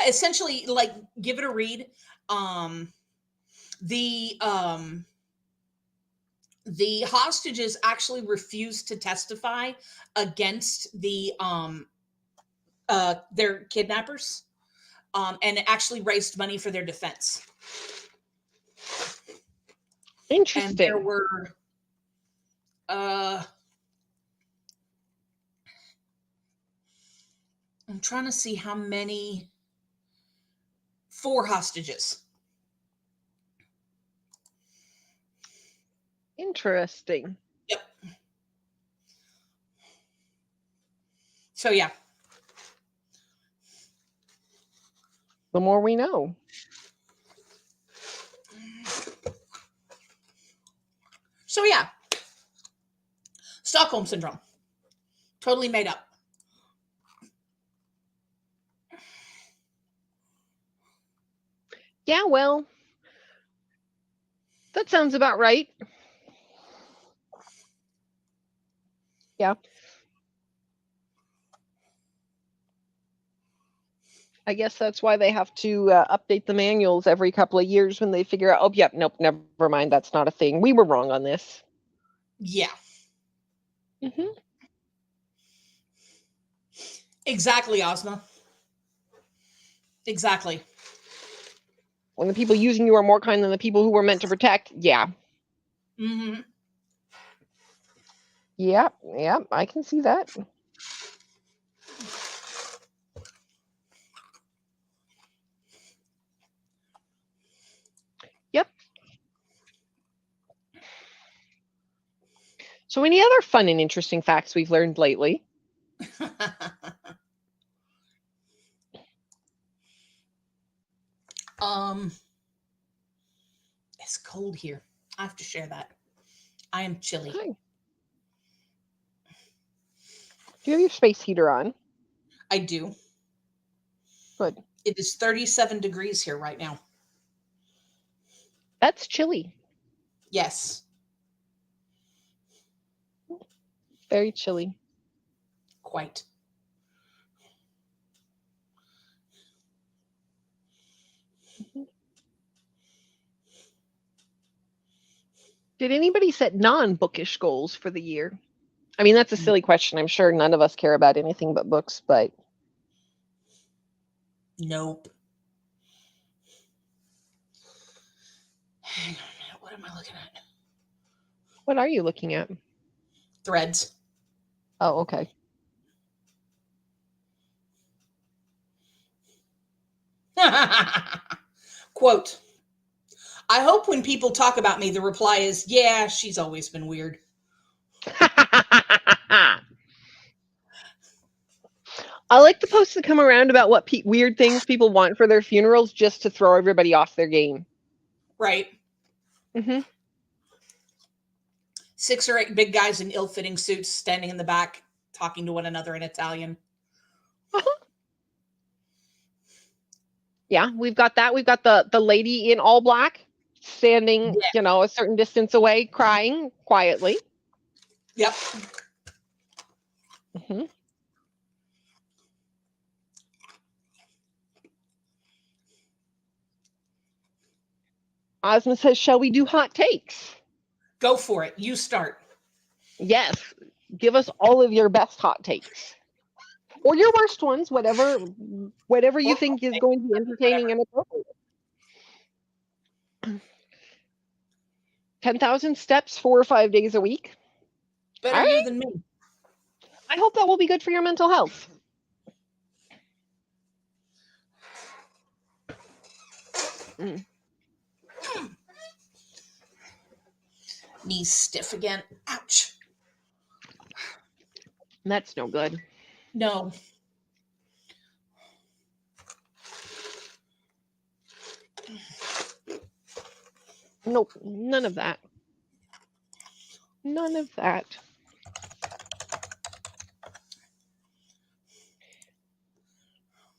essentially, like, give it a read. The hostages actually refused to testify against their kidnappers. And it actually raised money for their defense. Interesting. And there were, I'm trying to see how many, 4 hostages. Interesting. Yep. So yeah. The more we know. So yeah, Stockholm Syndrome, totally made up. Yeah, well, that sounds about right. Yeah. I guess that's why they have to update the manuals every couple of years when they figure out, oh, yep, nope, never mind, that's not a thing. We were wrong on this. Yeah. Mm-hmm. Exactly, Ozma. Exactly. When the people using you are more kind than the people who were meant to protect, yeah. Mm-hmm. Yep, I can see that. Yep. So any other fun and interesting facts we've learned lately? It's cold here. I have to share that. I am chilly. Hi. Do you have your space heater on? I do. Good. It is 37 degrees here right now. That's chilly. Yes. Very chilly. Quite. Did anybody set non-bookish goals for the year? I mean, that's a silly question. I'm sure none of us care about anything but books, but... Nope. Hang on a minute. What am I looking at? What are you looking at? Threads. Oh, okay. Quote, I hope when people talk about me, the reply is, yeah, she's always been weird. I like the posts that come around about what weird things people want for their funerals just to throw everybody off their game. Right. Mm-hmm. 6 or 8 big guys in ill-fitting suits standing in the back talking to one another in Italian. Yeah, we've got that. We've got the lady in all black standing, a certain distance away, crying quietly. Yep. Mm-hmm. Ozma says, shall we do hot takes? Go for it. You start. Yes. Give us all of your best hot takes. Or your worst ones, whatever you think is going to be entertaining and appropriate. 10,000 steps 4 or 5 days a week. Better you than me. I hope that will be good for your mental health. Knees stiff again. Ouch. That's no good. No. Nope, none of that. None of that.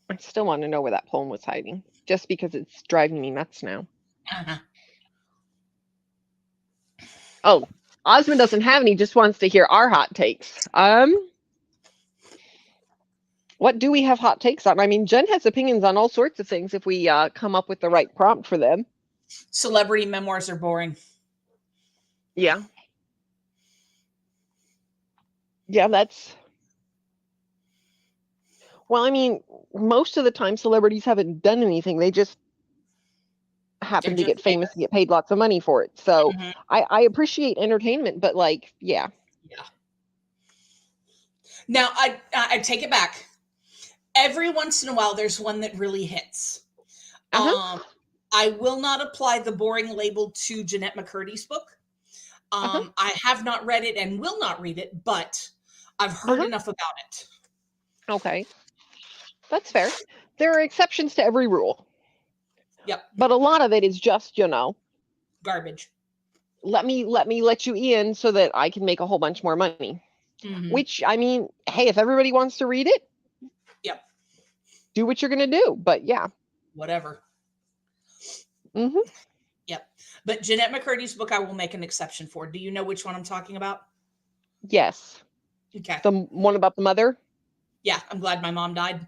I still want to know where that poem was hiding, just because it's driving me nuts now. Uh-huh. Oh, Ozma doesn't have any, just wants to hear our hot takes. What do we have hot takes on? I mean, Jen has opinions on all sorts of things if we come up with the right prompt for them. Celebrity memoirs are boring. Yeah. Yeah, that's... Well, I mean, most of the time celebrities haven't done anything. They just happen to get famous and get paid lots of money for it. So I appreciate entertainment, but yeah. Yeah. Now, I take it back. Every once in a while, there's one that really hits. I will not apply the boring label to Jeanette McCurdy's book. I have not read it and will not read it, but I've heard enough about it. Okay. That's fair. There are exceptions to every rule. Yep. But a lot of it is just, garbage. Let me let you in so that I can make a whole bunch more money. Which, I mean, hey, if everybody wants to read it, yep, do what you're going to do. But yeah. Whatever. Yep. But Jeanette McCurdy's book, I will make an exception for. Do you know which one I'm talking about? Yes. Okay. The one about the mother? Yeah. I'm glad my mom died.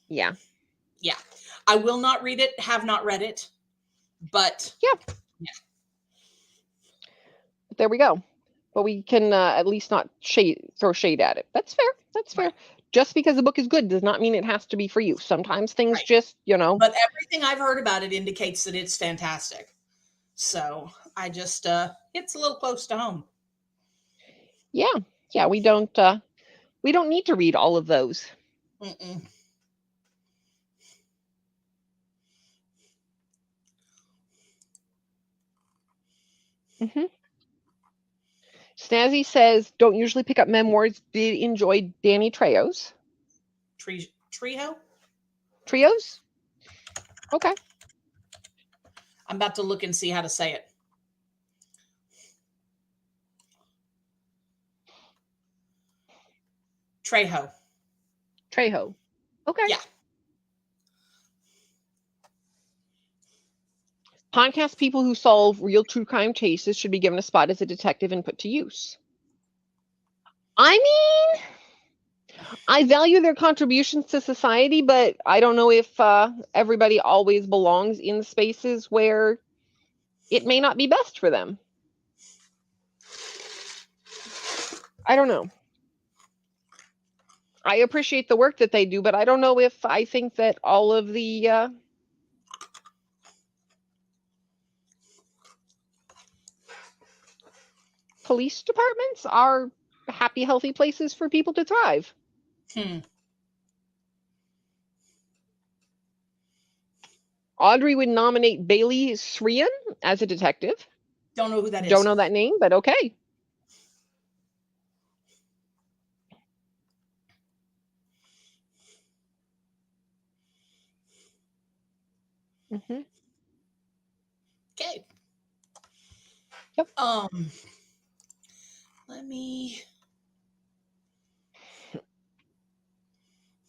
Yeah. Yeah. I will not read it, have not read it, but yeah. There we go. But we can at least not throw shade at it. That's fair. That's fair. Just because the book is good does not mean it has to be for you. Sometimes things just, But everything I've heard about it indicates that it's fantastic. So I just it's a little close to home. Yeah, we don't need to read all of those. Mm-mm. Snazzy says, don't usually pick up memoirs. Did enjoy Danny Trejo's. Trejo? Trios? Okay. I'm about to look and see how to say it. Trejo. Okay. Yeah. Podcast people who solve real true crime cases should be given a spot as a detective and put to use. I mean, I value their contributions to society, but I don't know if everybody always belongs in spaces where it may not be best for them. I don't know. I appreciate the work that they do, but I don't know if I think that all of the police departments are happy, healthy places for people to thrive. Audrey would nominate Bailey Srian as a detective. Don't know who that is. Don't know that name, but okay. Okay. Yep. Let me.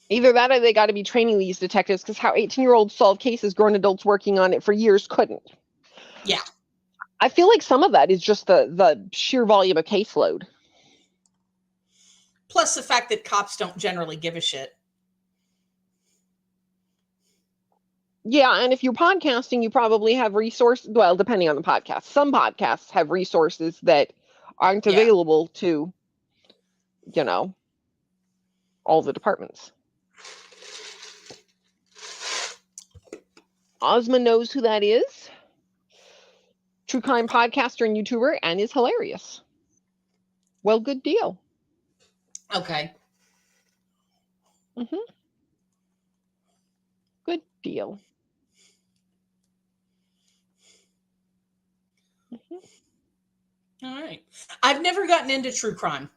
Either that or they got to be training these detectives, because how 18-year-olds solve cases grown adults working on it for years couldn't. Yeah. I feel like some of that is just the sheer volume of caseload. Plus the fact that cops don't generally give a shit. Yeah, and if you're podcasting, you probably have resources. Well, depending on the podcast. Some podcasts have resources that aren't available to, all the departments. Ozma knows who that is. True crime podcaster and YouTuber, and is hilarious. Well, good deal. Okay. Good deal. All right. I've never gotten into true crime.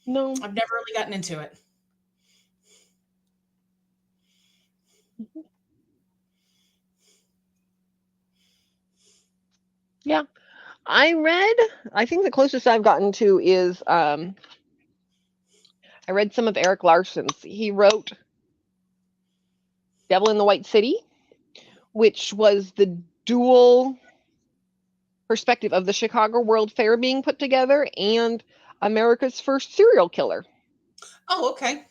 No. I've never really gotten into it. Yeah. I think the closest I've gotten to is I read some of Eric Larson's. He wrote Devil in the White City, which was the dual perspective of the Chicago World Fair being put together and America's first serial killer. Oh, okay.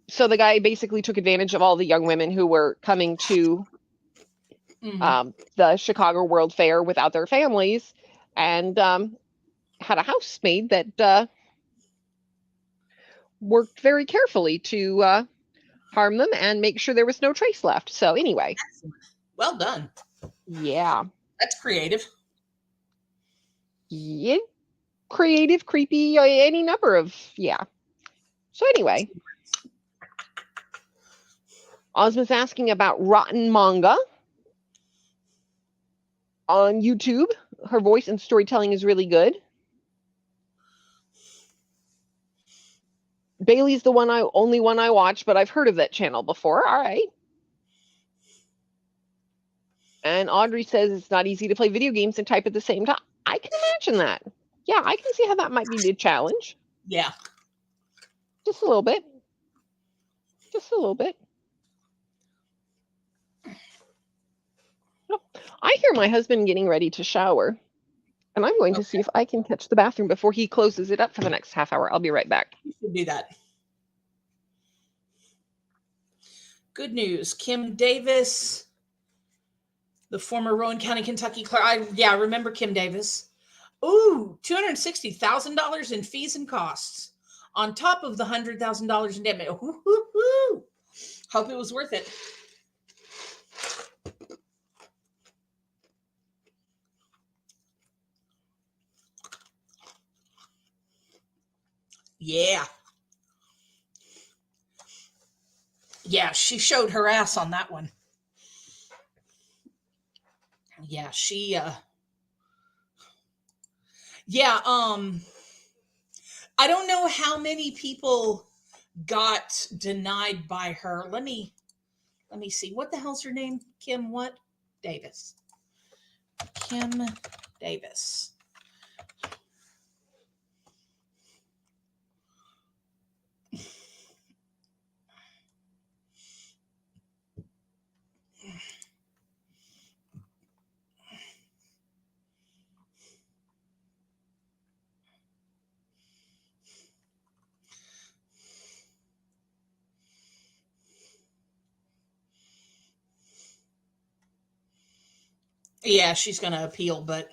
So the guy basically took advantage of all the young women who were coming to the Chicago World Fair without their families, and had a housemaid that worked very carefully to harm them and make sure there was no trace left. So anyway. Well done. Yeah. That's creative. Yeah. Creative, creepy, any number of, yeah. So anyway. Ozma's asking about Rotten Manga on YouTube. Her voice and storytelling is really good. Bailey's the only one I watch, but I've heard of that channel before. All right. And Audrey says it's not easy to play video games and type at the same time. I can imagine that. Yeah, I can see how that might be a challenge. Yeah. Just a little bit. Just a little bit. I hear my husband getting ready to shower, and I'm going to see if I can catch the bathroom before he closes it up for the next half hour. I'll be right back. You should do that. Good news. Kim Davis, the former Rowan County, Kentucky clerk. I remember Kim Davis. Ooh, $260,000 in fees and costs on top of the $100,000 in damage. Hope it was worth it. Yeah. Yeah, she showed her ass on that one. Yeah, yeah, I don't know how many people got denied by her. Let me see. What the hell's her name? Kim what? Davis. Kim Davis. Yeah, she's going to appeal, but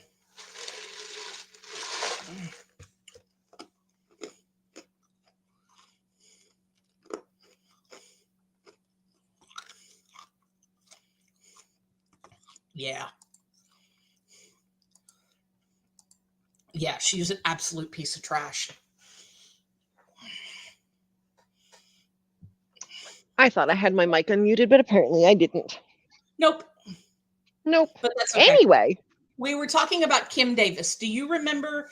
yeah. Yeah, she's an absolute piece of trash. I thought I had my mic unmuted, but apparently I didn't. Nope. Nope. But that's okay. Anyway. We were talking about Kim Davis. Do you remember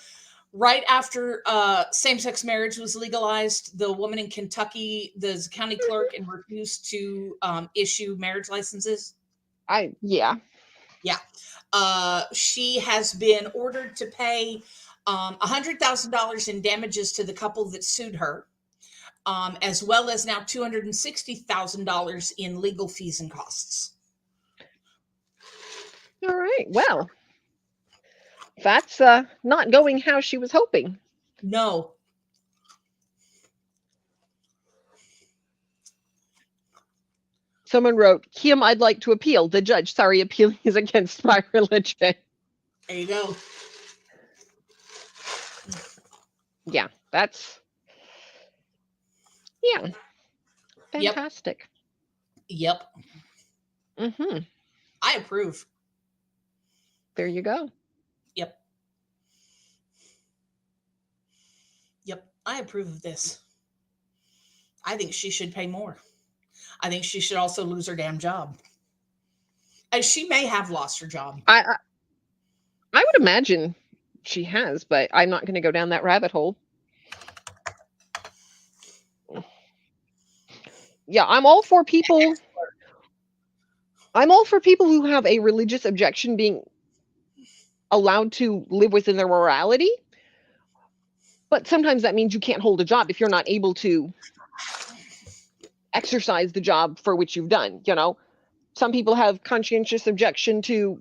right after same-sex marriage was legalized, the woman in Kentucky, the county clerk, and refused to issue marriage licenses? Yeah. Yeah. She has been ordered to pay $100,000 in damages to the couple that sued her, as well as now $260,000 in legal fees and costs. All right. Well, that's not going how she was hoping. No. Someone wrote, Kim, I'd like to appeal. The judge, sorry, appealing is against my religion. There you go. Yeah, that's, yeah, fantastic. Yep. Mm-hmm. I approve. There you go. Yep. Yep. I approve of this. I think she should pay more. I think she should also lose her damn job. And she may have lost her job. I would imagine she has, but I'm not going to go down that rabbit hole. Yeah, I'm all for people who have a religious objection being allowed to live within their morality. But sometimes that means you can't hold a job if you're not able to exercise the job for which you've done. Some people have conscientious objection to,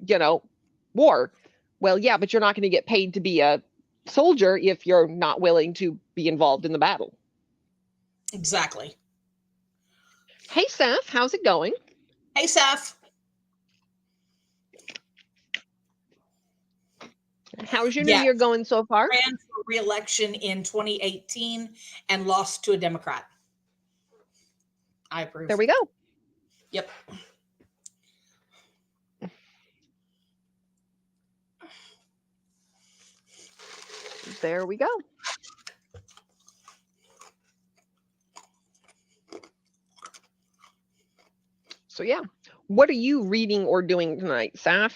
war. Well, yeah, but you're not going to get paid to be a soldier if you're not willing to be involved in the battle. Exactly. Hey, Seth, how's it going? Hey, Seth. How's your new year going so far? Ran for re-election in 2018 and lost to a Democrat. I approve. There we go. Yep. There we go. So yeah, what are you reading or doing tonight, Saf?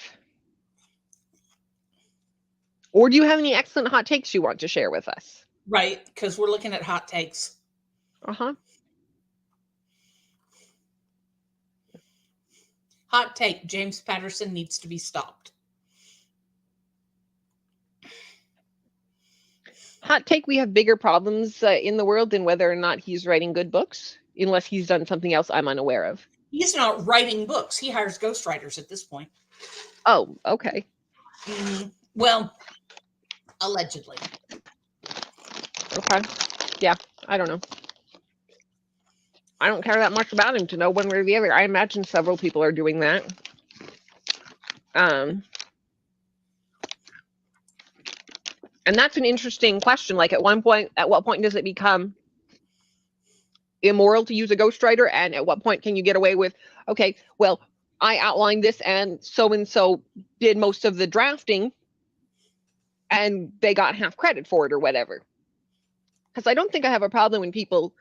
Or do you have any excellent hot takes you want to share with us? Right, because we're looking at hot takes. Uh-huh. Hot take, James Patterson needs to be stopped. Hot take, we have bigger problems in the world than whether or not he's writing good books, unless he's done something else I'm unaware of. He's not writing books. He hires ghostwriters at this point. Oh, okay. Mm-hmm. Well, allegedly. Okay. Yeah, I don't know. I don't care that much about him to know one way or the other. I imagine several people are doing that. And that's an interesting question. Like, at what point does it become immoral to use a ghostwriter? And at what point can you get away with, okay, well, I outlined this and so did most of the drafting and they got half credit for it or whatever. Because I don't think I have a problem when people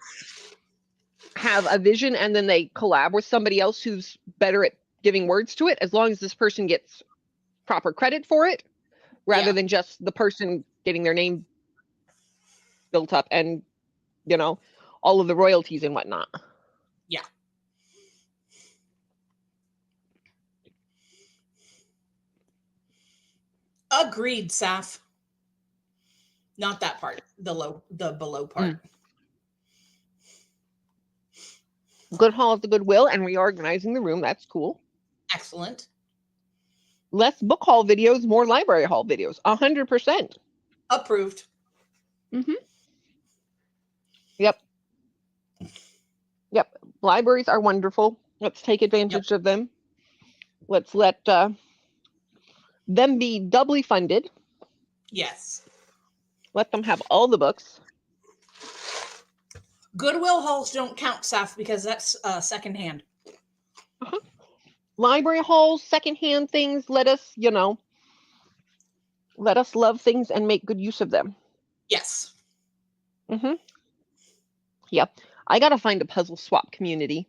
have a vision and then they collab with somebody else who's better at giving words to it, as long as this person gets proper credit for it, rather than just the person getting their name built up and, you know, all of the royalties and whatnot. Yeah. Agreed, Saf. Not that part, the below part. Good haul of the goodwill and reorganizing the room. That's cool. Excellent. Less book haul videos, more library haul videos. 100%. Approved. Yep. Yep. Libraries are wonderful. Let's take advantage of them. Let's let them be doubly funded. Yes. Let them have all the books. Goodwill hauls don't count, Saf, because that's secondhand. Library hauls, secondhand things, let us, you know, let us love things and make good use of them. Yes. Yep. I got to find a puzzle swap community.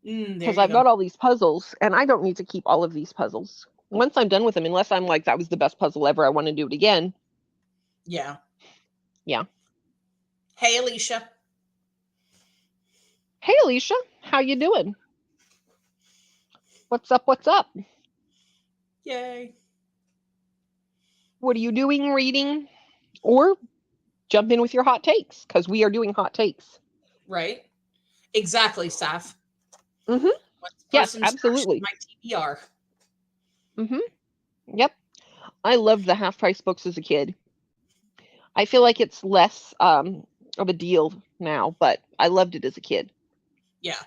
Because I've got all these puzzles and I don't need to keep all of these puzzles. Once I'm done with them, unless I'm like, that was the best puzzle ever, I want to do it again. Yeah. Yeah. Hey, Alicia. Hey, Alicia. How you doing? What's up? What's up? Yay. What are you doing? Reading? Or jump in with your hot takes, because we are doing hot takes. Right. Exactly, Saf. Yes, absolutely. My TBR. Yep. I loved the half price books as a kid. I feel like it's less of a deal now, but I loved it as a kid. Yeah.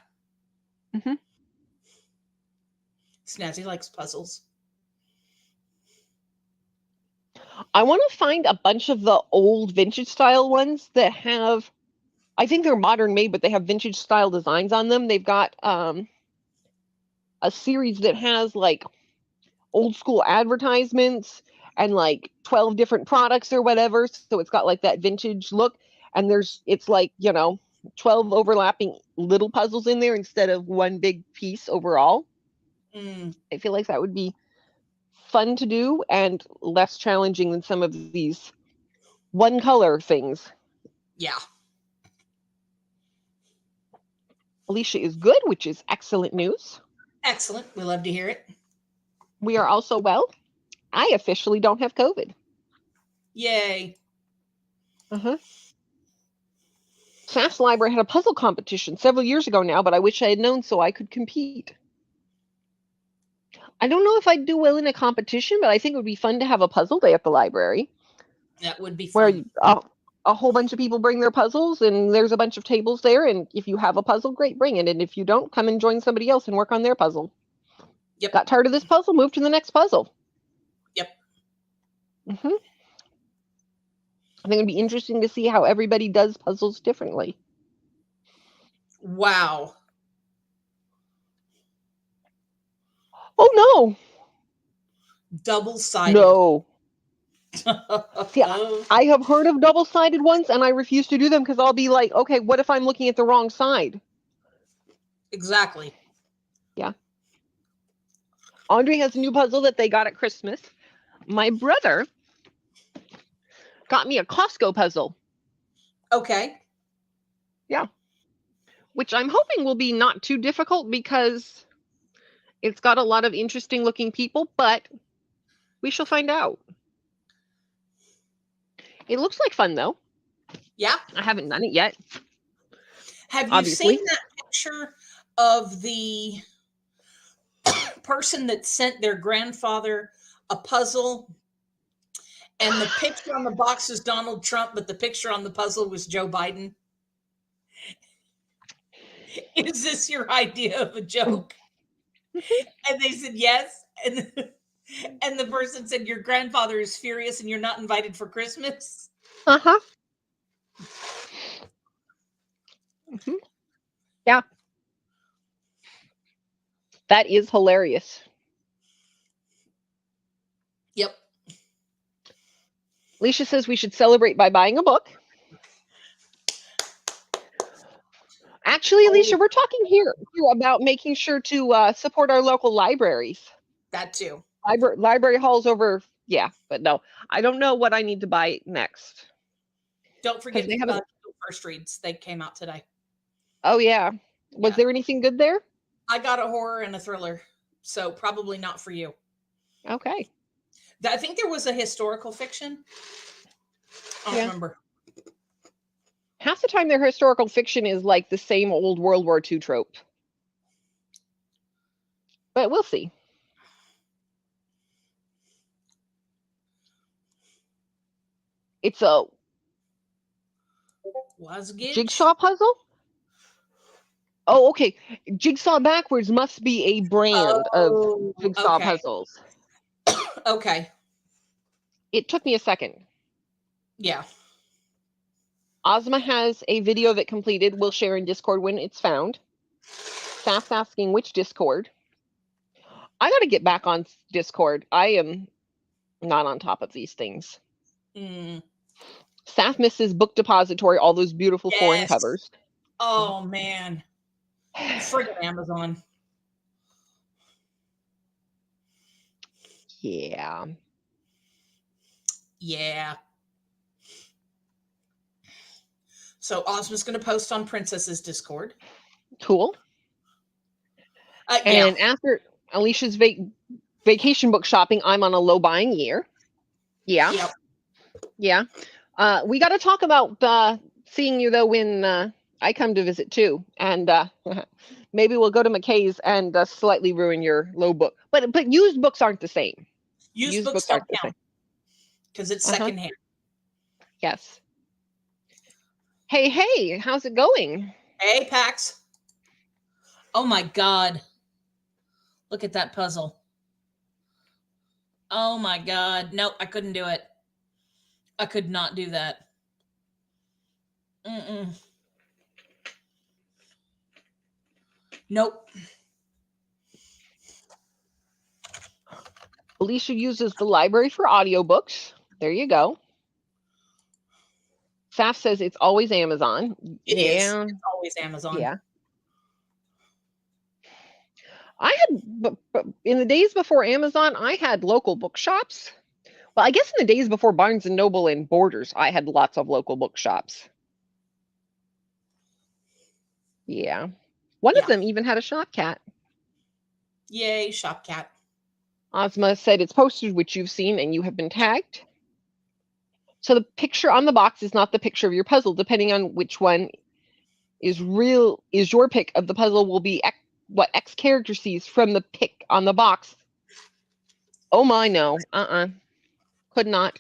Snazzy likes puzzles. I want to find a bunch of the old vintage style ones that have, I think they're modern made, but they have vintage style designs on them. They've got a series that has like old school advertisements and like 12 different products or whatever. So it's got like that vintage look, and it's like, you know, 12 overlapping little puzzles in there instead of one big piece overall. I feel like that would be fun to do and less challenging than some of these one color things. Yeah. Alicia is good, which is excellent news. Excellent. We love to hear it. We are also well. I officially don't have COVID. Yay. SAS Library had a puzzle competition several years ago now, but I wish I had known so I could compete. I don't know if I'd do well in a competition, but I think it would be fun to have a puzzle day at the library. That would be fun. Where a whole bunch of people bring their puzzles, and there's a bunch of tables there, and if you have a puzzle, great, bring it. And if you don't, come and join somebody else and work on their puzzle. Yep. Got tired of this puzzle, move to the next puzzle. Yep. I think it'd be interesting to see how everybody does puzzles differently. Wow. Oh, no. Double-sided. No. See, I have heard of double-sided ones, and I refuse to do them because I'll be like, okay, what if I'm looking at the wrong side? Exactly. Yeah. Audrey has a new puzzle that they got at Christmas. My brother got me a Costco puzzle. Okay. Yeah. Which I'm hoping will be not too difficult because it's got a lot of interesting looking people, but we shall find out. It looks like fun, though. Yeah. I haven't done it yet. Have you seen that picture of the person that sent their grandfather a puzzle, and the picture on the box is Donald Trump, but the picture on the puzzle was Joe Biden? Is this your idea of a joke? And they said yes. And the person said, your grandfather is furious and you're not invited for Christmas. Yeah. That is hilarious. Yep. Alicia says we should celebrate by buying a book. Actually, Alicia, we're talking here about making sure to support our local libraries. That too. Library halls over, yeah, but no, I don't know what I need to buy next. Don't forget first reads. They came out today. Oh yeah. Was there anything good there? I got a horror and a thriller, so probably not for you. Okay. I think there was a historical fiction. I don't remember. Half the time their historical fiction is like the same old World War II trope. But we'll see. It's a jigsaw puzzle? Oh, okay. Jigsaw backwards must be a brand of jigsaw puzzles. Okay. It took me a second. Yeah. Ozma has a video of it completed. We'll share in Discord when it's found. Saf's asking which Discord. I got to get back on Discord. I am not on top of these things. Saf misses Book Depository, all those beautiful foreign covers. Oh, man. Friggin' Amazon. Yeah. Yeah. So Ozma's going to post on Princess's Discord. Cool. And after Alicia's vacation book shopping, I'm on a low buying year. Yeah. Yep. Yeah. We got to talk about seeing you, though, when I come to visit, too. And maybe we'll go to McKay's and slightly ruin your low book. But used books aren't the same. Used books don't count because it's secondhand. Yes. Hey, how's it going? Hey, Pax. Oh, my God. Look at that puzzle. Oh, my God. Nope, I couldn't do it. I could not do that. Nope. Alicia uses the library for audiobooks. There you go. Saf says it's always Amazon. It is. It's always Amazon. Yeah. I had, in the days before Amazon, I had local bookshops. Well, I guess in the days before Barnes & Noble and Borders, I had lots of local bookshops. Yeah. One of them even had a shop cat. Yay, shop cat. Ozma said it's posted, which you've seen, and you have been tagged. So the picture on the box is not the picture of your puzzle. Depending on which one is your pick of the puzzle will be what X character sees from the pic on the box. Oh my, no. Could not.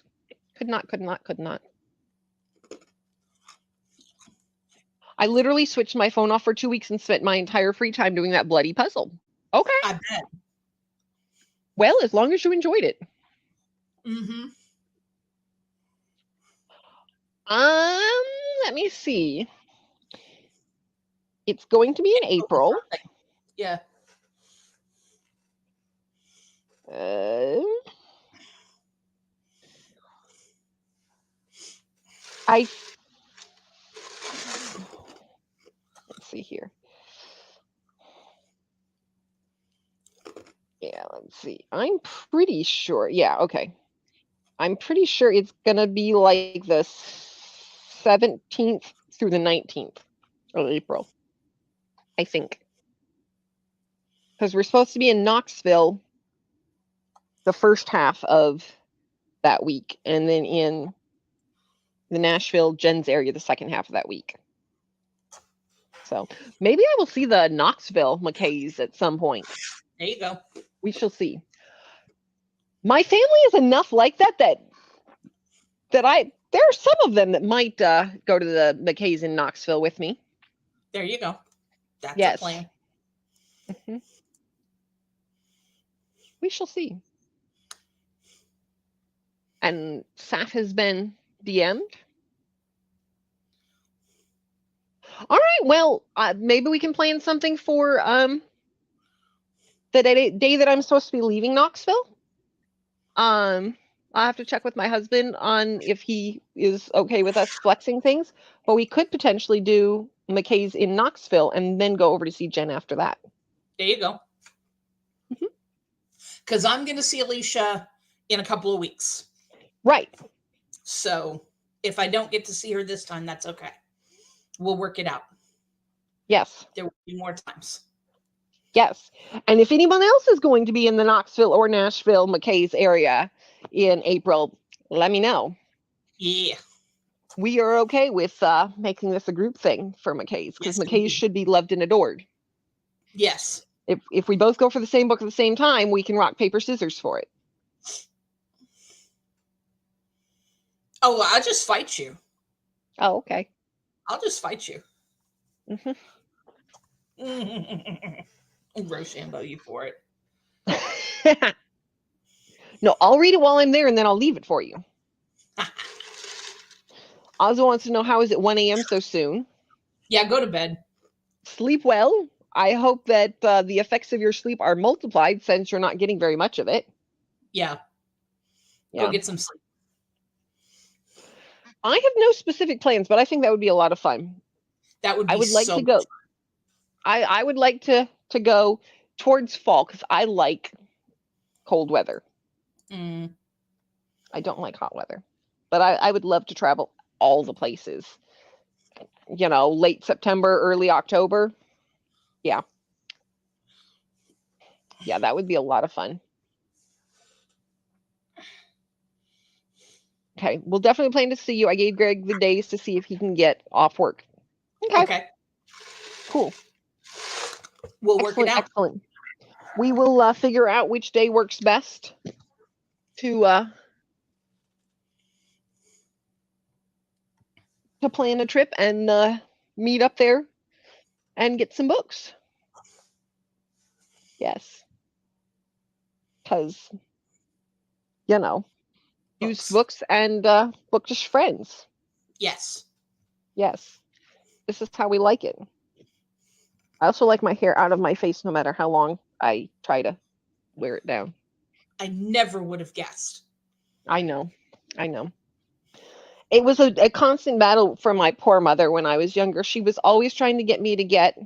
I literally switched my phone off for 2 weeks and spent my entire free time doing that bloody puzzle. Okay. I bet. Well, as long as you enjoyed it. Let me see. It's going to be in April. Yeah. Let's see here. Yeah, let's see. I'm pretty sure. Yeah, okay. I'm pretty sure it's going to be like the 17th through the 19th of April. I think. Because we're supposed to be in Knoxville the first half of that week, and then in the Nashville, Jen's area the second half of that week. So maybe I will see the Knoxville McKays at some point. There you go. We shall see. My family is enough like that there are some of them that might go to the McKays in Knoxville with me. There you go. That's a plan. We shall see. And Saf has been DM'd. All right, well, maybe we can plan something for the day that I'm supposed to be leaving Knoxville. I'll have to check with my husband on if he is okay with us flexing things, but we could potentially do McKay's in Knoxville, and then go over to see Jen after that. There you go. Because I'm going to see Alicia in a couple of weeks. Right. So if I don't get to see her this time, that's okay. We'll work it out. Yes. There will be more times. Yes. And if anyone else is going to be in the Knoxville or Nashville, McKay's area in April, let me know. Yeah. We are okay with making this a group thing for McKay's, because Yes, McKay's should be loved and adored. Yes. If we both go for the same book at the same time, we can rock, paper, scissors for it. Oh, well, I'll just fight you. Oh, okay. I'll just fight you. Mm-hmm. Rochambeau you for it. No, I'll read it while I'm there, and then I'll leave it for you. Ozzy wants to know, how is it 1 a.m. so soon? Yeah, go to bed. Sleep well. I hope that the effects of your sleep are multiplied, since you're not getting very much of it. Yeah. Go get some sleep. I have no specific plans, but I think that would be a lot of fun. That would be I would like so to go. fun. I would like to go towards fall, because I like cold weather. I don't like hot weather, but I would love to travel all the places. You know, late September, early October. Yeah. Yeah, that would be a lot of fun. Okay, we'll definitely plan to see you. I gave Greg the days to see if he can get off work. Okay. Cool. We'll work it out. Excellent. We will figure out which day works best to plan a trip and meet up there and get some books. Yes. Because, you know, used books and bookish friends. Yes. Yes. This is how we like it. I also like my hair out of my face no matter how long I try to wear it down. I never would have guessed. I know. It was a constant battle for my poor mother when I was younger. She was always trying to get me to get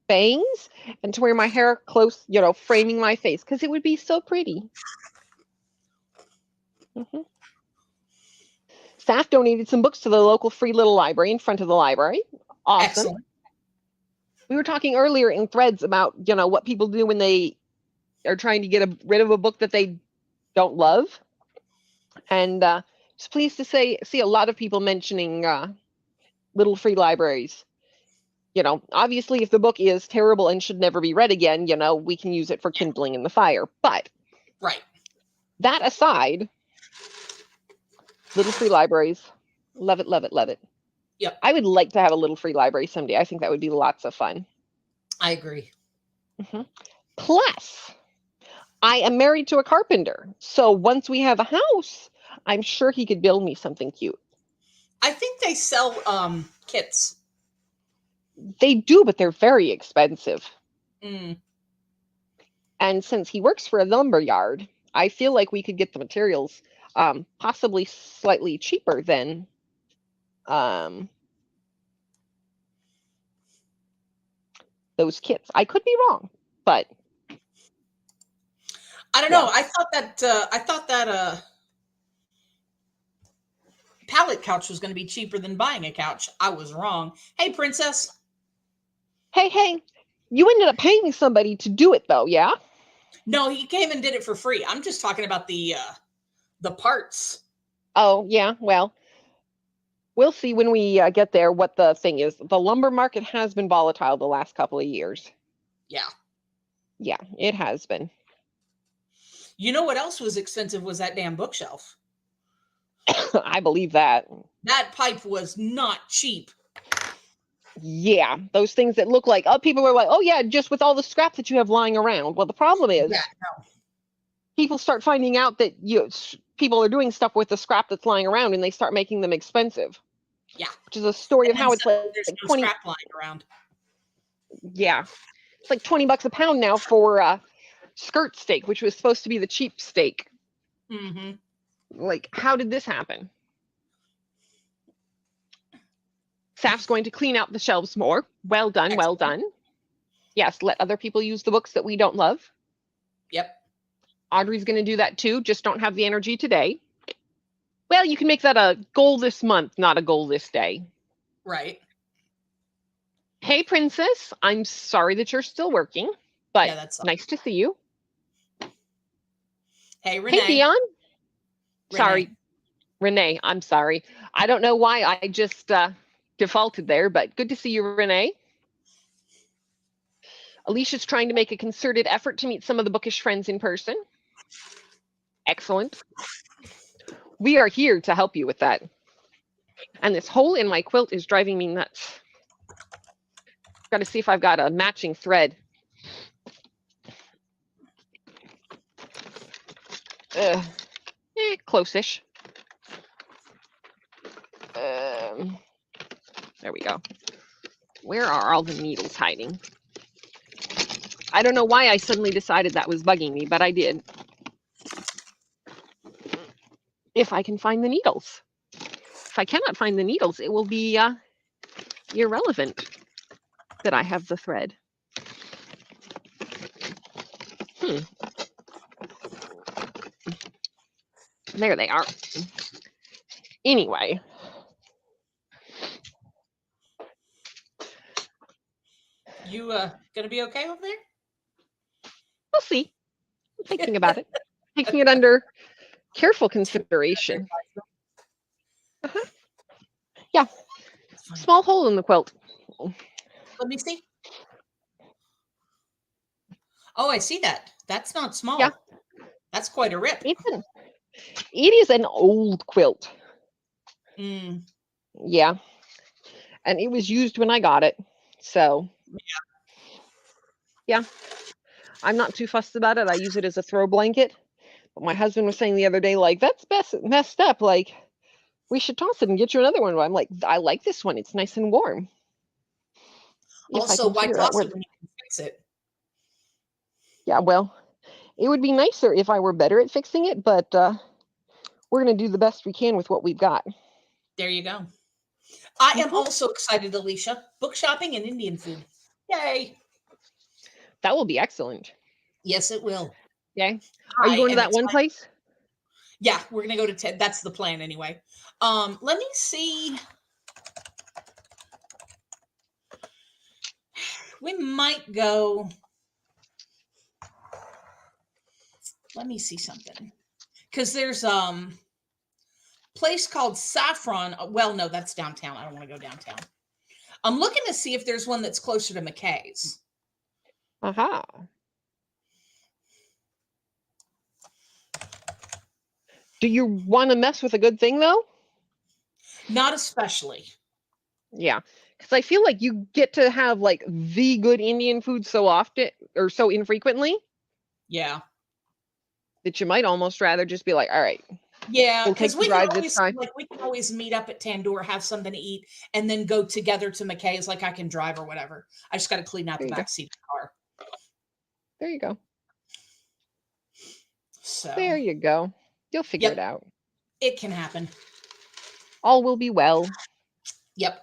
bangs and to wear my hair close, you know, framing my face, because it would be so pretty. Staff donated some books to the local free little library in front of the library. Awesome. Excellent. We were talking earlier in threads about, you know, what people do when they are trying to get rid of a book that they don't love. And just pleased to see a lot of people mentioning little free libraries. You know, obviously, if the book is terrible and should never be read again, you know, we can use it for kindling in the fire. But right. That aside, little free libraries, love it, love it, love it. Yep. I would like to have a little free library someday. I think that would be lots of fun. I agree. Plus, I am married to a carpenter. So once we have a house, I'm sure he could build me something cute. I think they sell kits. They do, but they're very expensive. And since he works for a lumber yard, I feel like we could get the materials possibly slightly cheaper than those kits. I could be wrong, but I don't know. I thought that pallet couch was going to be cheaper than buying a couch. I was wrong. Hey, princess. Hey, you ended up paying somebody to do it, though, yeah? No, he came and did it for free. I'm just talking about the parts. Oh, yeah. Well, we'll see when we get there what the thing is. The lumber market has been volatile the last couple of years. Yeah. Yeah, it has been. You know what else was expensive was that damn bookshelf. I believe that. That pipe was not cheap. Yeah, those things that look like, people are like, oh yeah, just with all the scrap that you have lying around. Well, the problem is, people start finding out that people are doing stuff with the scrap that's lying around, and they start making them expensive. Yeah, which is a story of how it's like there's no 20 scrap lying around. Yeah, it's like $20 a pound now for skirt steak, which was supposed to be the cheap steak. Mm-hmm. Like, how did this happen? Saf's going to clean out the shelves more. Well done, Excellent. well done. Yes, let other people use the books that we don't love. Yep. Audrey's going to do that too, just don't have the energy today. Well, you can make that a goal this month, not a goal this day. Right. Hey, Princess, I'm sorry that you're still working, but Yeah, that's nice to see you. Hey, Renee. Hey, Dion. Renee. Sorry, Renee, I'm sorry. I don't know why I just defaulted there, but good to see you, Renee. Alicia's trying to make a concerted effort to meet some of the bookish friends in person. Excellent. We are here to help you with that. And this hole in my quilt is driving me nuts. Got to see if I've got a matching thread. Close-ish. There we go. Where are all the needles hiding? I don't know why I suddenly decided that was bugging me, but I did. If I can find the needles. If I cannot find the needles, it will be irrelevant that I have the thread. There they are. Anyway. You gonna be okay over there? We'll see. I'm thinking about it. Taking it under careful consideration. Yeah. Small hole in the quilt. Let me see. Oh, I see that. That's not small. Yeah. That's quite a rip. It is an old quilt. Yeah. And it was used when I got it. So, yeah. I'm not too fussed about it. I use it as a throw blanket. But my husband was saying the other day, like, that's messed up. Like, we should toss it and get you another one. But I'm like, I like this one. It's nice and warm. Also, why toss it when you can fix it? Yeah, well, it would be nicer if I were better at fixing it, but we're going to do the best we can with what we've got. There you go. I am also excited, Alicia. Book shopping and Indian food. Yay. That will be excellent. Yes, it will. Okay. Are you going to that one place? Yeah, we're going to go to Ted. That's the plan anyway. Let me see. We might go. Let me see something. Because there's place called Saffron. Well, no, that's downtown. I don't want to go downtown. I'm looking to see if there's one that's closer to McKay's. Aha. Do you want to mess with a good thing, though? Not especially. Yeah. Because I feel like you get to have, like, the good Indian food so often, or so infrequently. Yeah. That you might almost rather just be like, all right. Yeah, because we can always meet up at Tandoor, have something to eat, and then go together to McKay's. Like I can drive or whatever. I just got to clean out the back seat of the car. There you go. So there you go. You'll figure it out. It can happen. All will be well. Yep.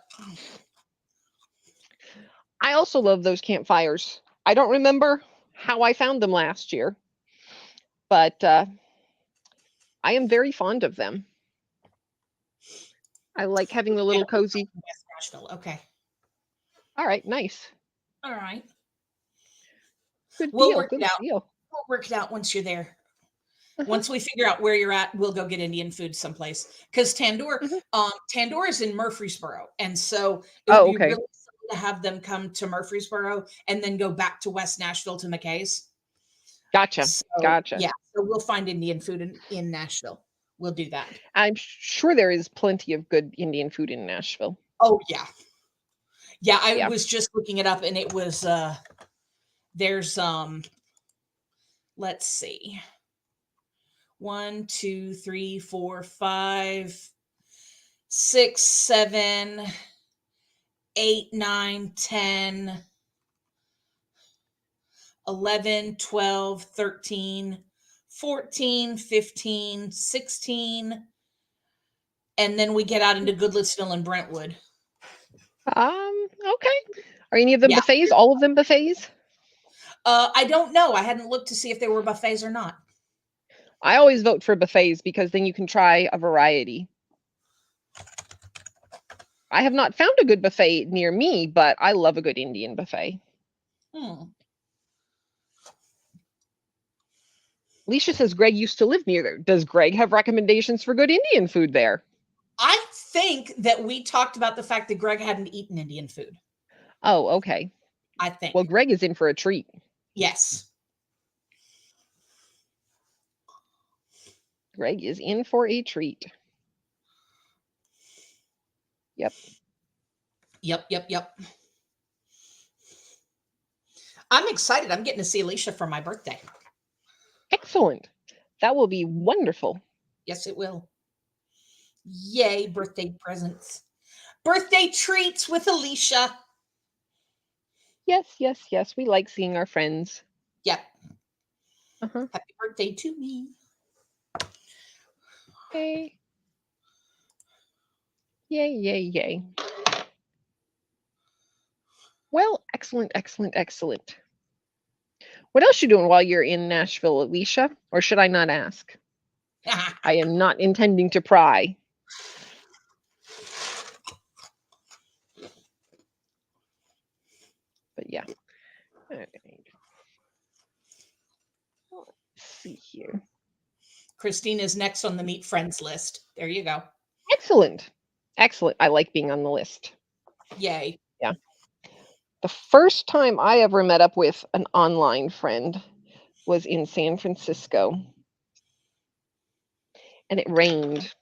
I also love those campfires. I don't remember how I found them last year, but I am very fond of them. I like having the little cozy. West Nashville. Okay. All right. Nice. All right. Good we'll deal. Work Good it out. deal. We'll work it out once you're there. Once we figure out where you're at, we'll go get Indian food someplace. Because Tandoor, Tandoor is in Murfreesboro, and so it would be really silly to have them come to Murfreesboro and then go back to West Nashville to McKay's. Gotcha. So, gotcha. Yeah, so we'll find Indian food in Nashville. We'll do that. I'm sure there is plenty of good Indian food in Nashville. Oh yeah, yeah. I was just looking it up, and it was there's let's see. 1, 2, 3, 4, 5, 6, 7, 8, 9, 10, 11, 12, 13, 14, 15, 16. And then we get out into Goodlettsville and Brentwood. Okay. Are any of them Yeah. buffets? All of them buffets? I don't know. I hadn't looked to see if they were buffets or not. I always vote for buffets because then you can try a variety. I have not found a good buffet near me, but I love a good Indian buffet. Alicia says Greg used to live near there. Does Greg have recommendations for good Indian food there? I think that we talked about the fact that Greg hadn't eaten Indian food. Oh, okay. I think. Well, Greg is in for a treat. Yes. Greg is in for a treat. Yep. Yep. I'm excited. I'm getting to see Alicia for my birthday. Excellent. That will be wonderful. Yes, it will. Yay, birthday presents. Birthday treats with Alicia. Yes. We like seeing our friends. Yep. Uh-huh. Happy birthday to me. Okay. Yay. Well, excellent. What else you doing while you're in Nashville, Alicia? Or should I not ask? I am not intending to pry. But yeah. All right. Let's see here. Christine is next on the Meet Friends list. There you go. Excellent. I like being on the list. Yay. Yeah. The first time I ever met up with an online friend was in San Francisco. And it rained.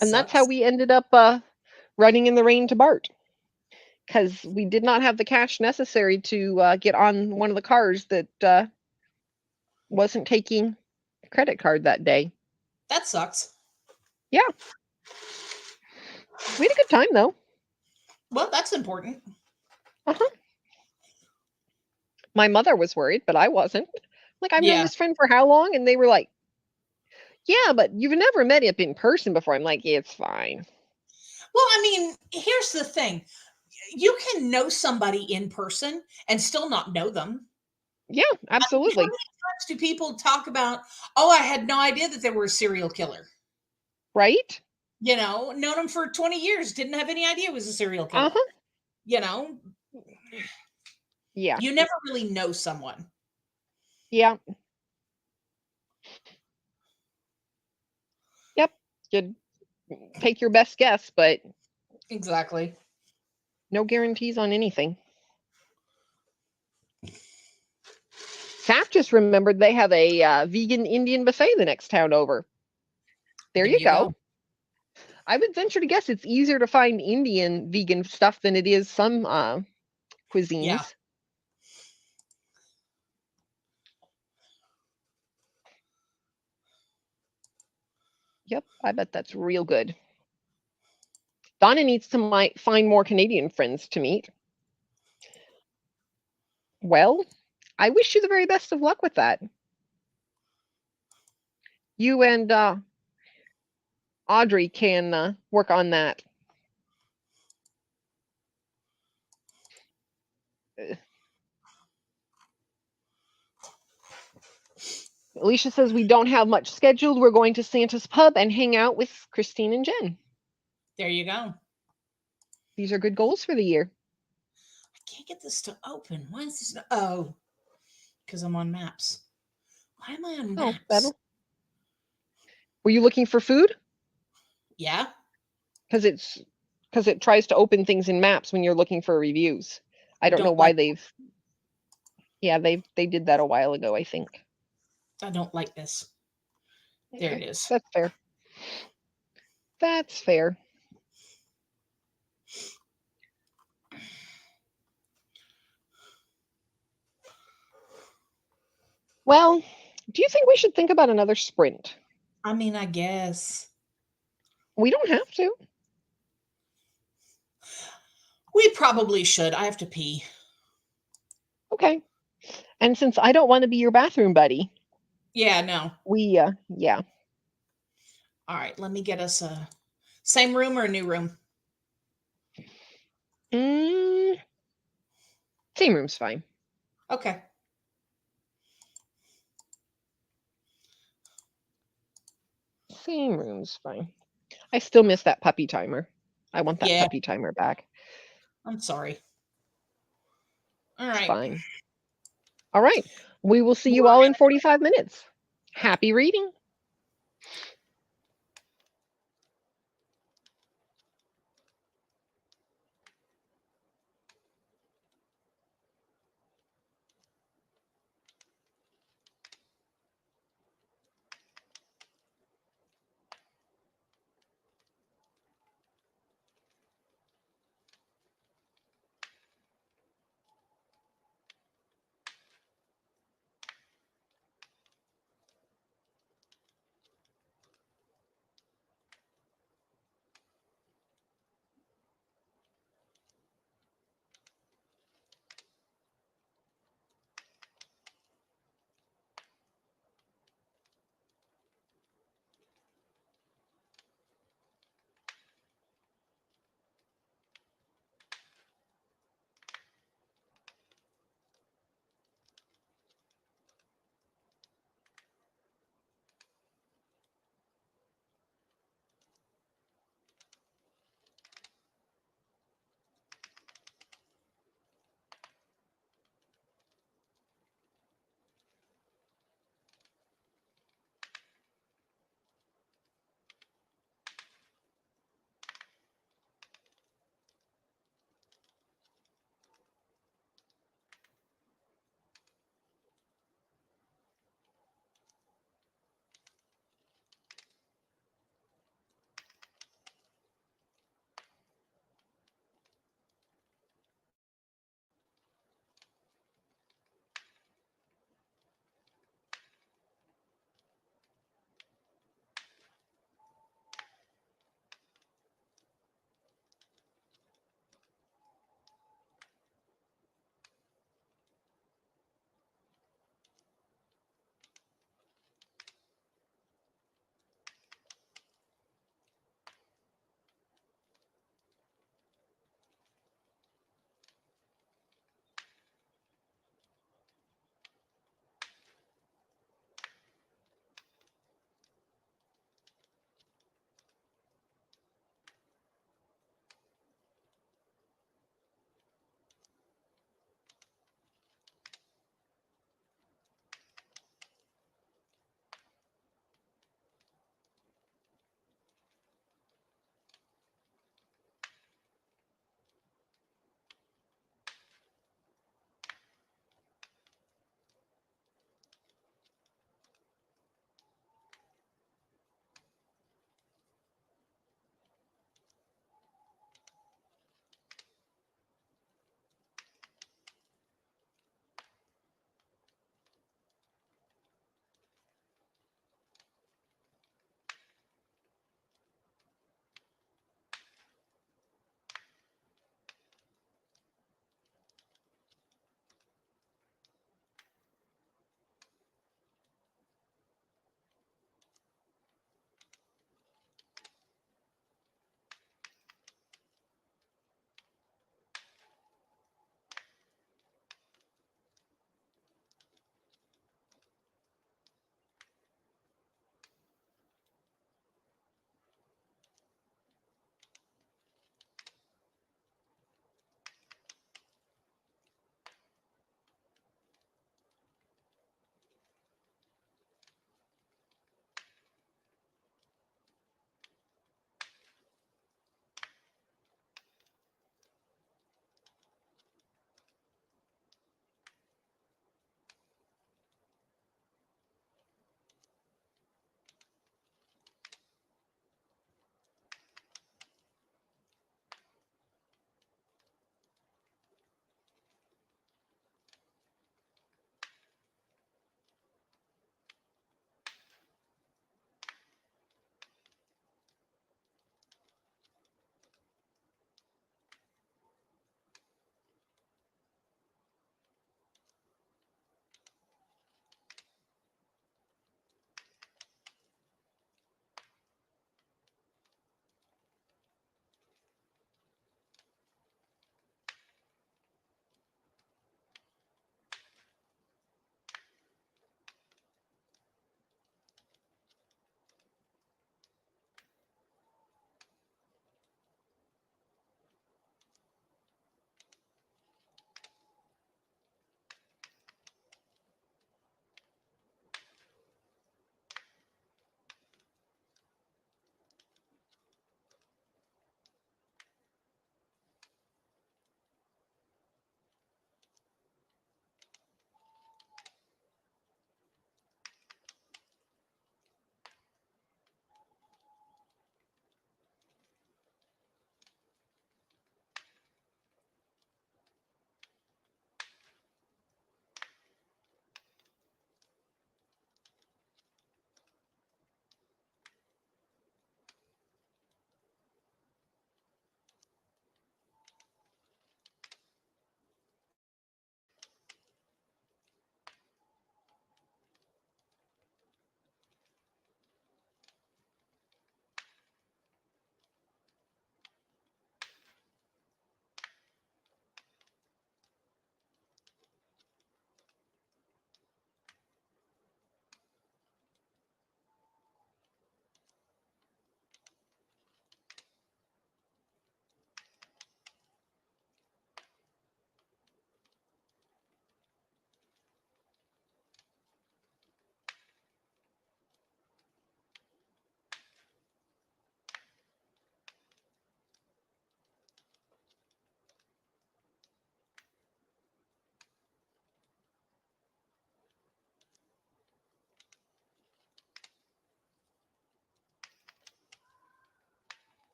That's how we ended up running in the rain to BART. Because we did not have the cash necessary to get on one of the cars that wasn't taking a credit card that day. That sucks. Yeah. We had a good time, though. Well, that's important. Uh-huh. My mother was worried, but I wasn't. Like, I've known this friend for how long? And they were like, yeah, but you've never met him in person before. I'm like, it's fine. Well, I mean, here's the thing. You can know somebody in person and still not know them. Yeah, absolutely. How many times do people talk about, oh, I had no idea that they were a serial killer? Right? You know, known him for 20 years, didn't have any idea he was a serial killer. Uh-huh. You know? Yeah. You never really know someone. Yeah. Yep. You'd take your best guess, but exactly. No guarantees on anything. Saf just remembered they have a vegan Indian buffet the next town over. There you go. I would venture to guess it's easier to find Indian vegan stuff than it is some cuisines. Yeah. Yep, I bet that's real good. Donna needs to find more Canadian friends to meet. Well, I wish you the very best of luck with that. You and Audrey can work on that. Alicia says we don't have much scheduled. We're going to Santa's Pub and hang out with Christine and Jen. There you go. These are good goals for the year. I can't get this to open. Why is this not? Oh, because I'm on maps. Why am I on maps? Oh, were you looking for food? Yeah. Because it tries to open things in maps when you're looking for reviews. I don't know why they've. Yeah, they did that a while ago, I think. I don't like this. There it is. That's fair. That's fair. Well, do you think we should think about another sprint? I mean, I guess. We don't have to. We probably should. I have to pee. Okay. And since I don't want to be your bathroom buddy. Yeah, no. Yeah. All right, let me get us a same room or a new room? Same room's fine. Okay. Same room's fine. I still miss that puppy timer. I want that Yeah. puppy timer back. I'm sorry. All It's right. fine. All right. We will see you all in 45 minutes. Happy reading.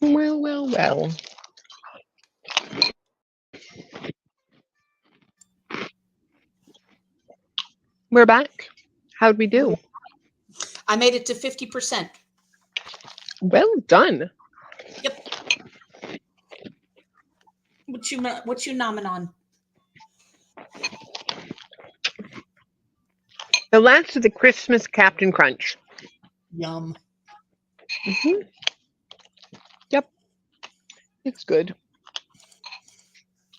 Well, well, well. We're back. How'd we do? I made it to 50%. Well done. Yep. What you nomming on? The last of the Christmas Captain Crunch. Yum. Yep. It's good.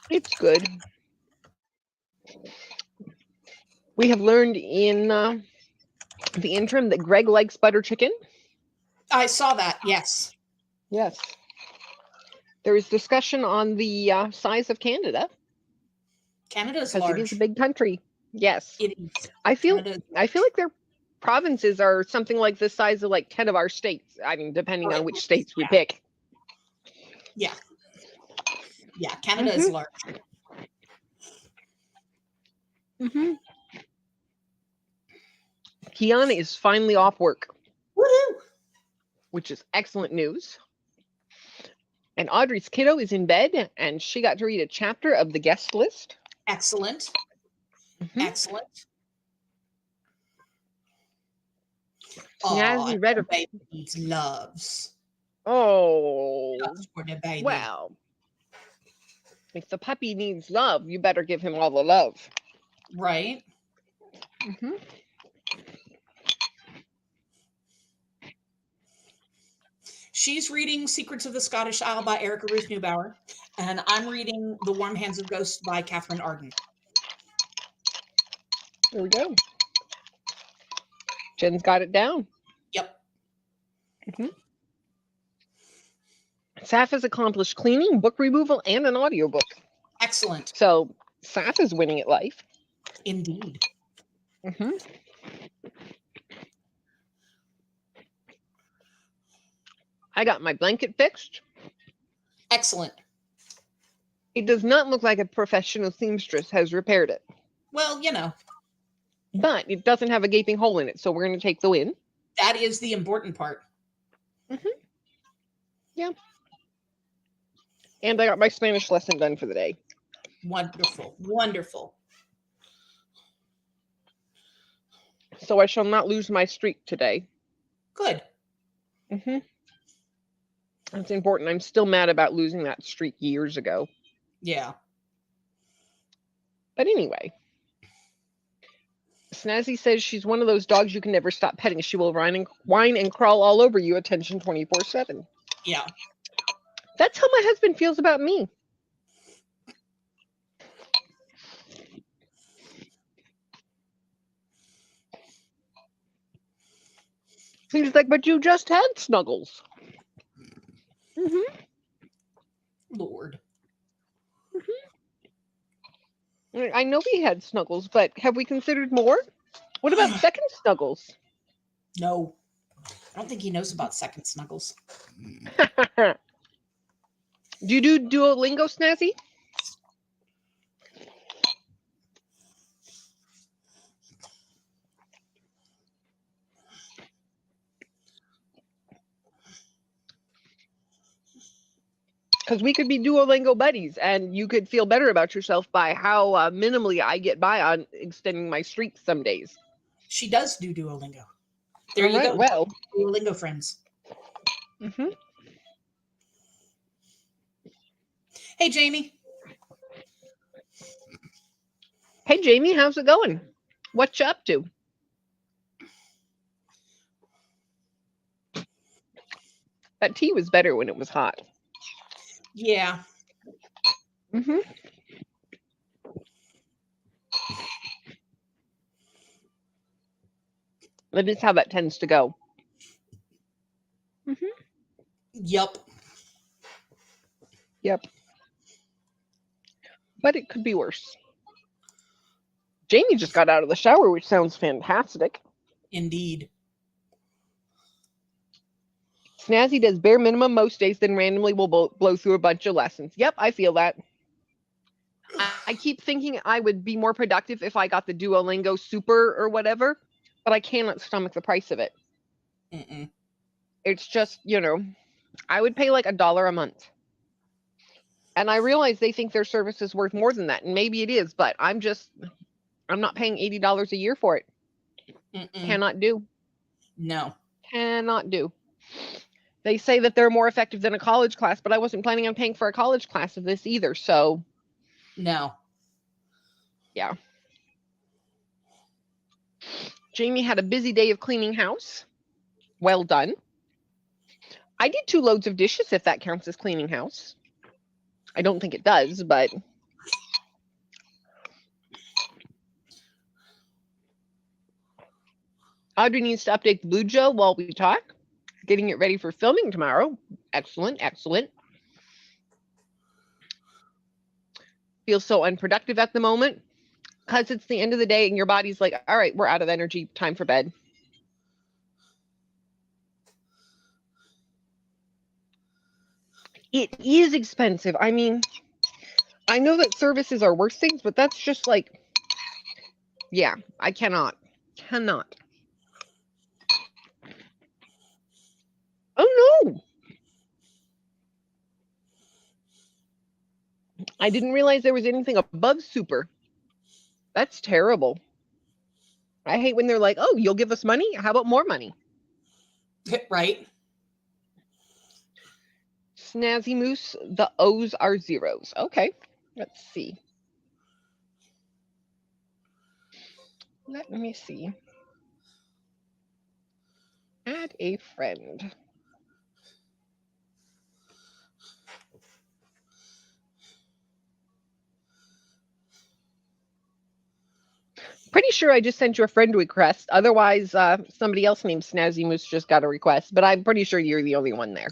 It's good. We have learned in the interim that Greg likes butter chicken. I saw that. Yes. Yes. There is discussion on the size of Canada. Canada's because large. it is a big country. Yes. It is. I feel like their provinces are something like the size of like 10 of our states. I mean, depending on which states we pick. Yeah. Yeah, Canada is large. Kiana is finally off work. Woohoo! Which is excellent news. And Audrey's kiddo is in bed, and she got to read a chapter of the guest list. Excellent. Excellent. Snazzy read baby needs loves. Oh, loves for the baby. Well, if the puppy needs love, you better give him all the love. Right. She's reading Secrets of the Scottish Isle by Erica Ruth Neubauer, and I'm reading The Warm Hands of Ghosts by Catherine Arden. There we go. Jen's got it down. Yep. Saf has accomplished cleaning, book removal, and an audiobook. Excellent. So Saf is winning at life. Indeed. I got my blanket fixed. Excellent. It does not look like a professional seamstress has repaired it. Well, you know. But it doesn't have a gaping hole in it, so we're going to take the win. That is the important part. Yeah. And I got my Spanish lesson done for the day. Wonderful. Wonderful. So I shall not lose my streak today. Good. That's important. I'm still mad about losing that streak years ago. Yeah. But anyway. Snazzy says she's one of those dogs you can never stop petting. She will whine and crawl all over you, attention 24/7. Yeah. That's how my husband feels about me. He's like, but you just had Snuggles. Lord. I know we had Snuggles, but have we considered more? What about second Snuggles? No. I don't think he knows about second Snuggles. Do you do Duolingo, Snazzy? Because we could be Duolingo buddies, and you could feel better about yourself by how minimally I get by on extending my streak some days. She does do Duolingo. There you go. Well, Duolingo friends. Hey, Jamie. Hey, Jamie, how's it going? What you up to? That tea was better when it was hot. Yeah. That is how that tends to go. Yup. Yep. But it could be worse. Jamie just got out of the shower, which sounds fantastic. Indeed. Snazzy does bare minimum most days, then randomly will blow through a bunch of lessons. Yep, I feel that. I keep thinking I would be more productive if I got the Duolingo Super or whatever, but I cannot stomach the price of it. It's just, I would pay like $1 a month. And I realize they think their service is worth more than that. And maybe it is, but I'm not paying $80 a year for it. Cannot do. No. Cannot do. They say that they're more effective than a college class, but I wasn't planning on paying for a college class of this either. So, no. Yeah. Jamie had a busy day of cleaning house. Well done. I did 2 loads of dishes, if that counts as cleaning house. I don't think it does, but Audrey needs to update the Blue Joe while we talk. Getting it ready for filming tomorrow. Excellent, excellent. Feels so unproductive at the moment because it's the end of the day and your body's like, all right, we're out of energy, time for bed. It is expensive. I mean, I know that services are worse things, but that's just like, yeah, I cannot. Oh no. I didn't realize there was anything above super. That's terrible. I hate when they're like, oh, you'll give us money? How about more money? Right. Snazzy Moose, the O's are zeros. Okay, let's see. Let me see. Add a friend. Pretty sure I just sent you a friend request. Otherwise, somebody else named Snazzy Moose just got a request, but I'm pretty sure you're the only one there.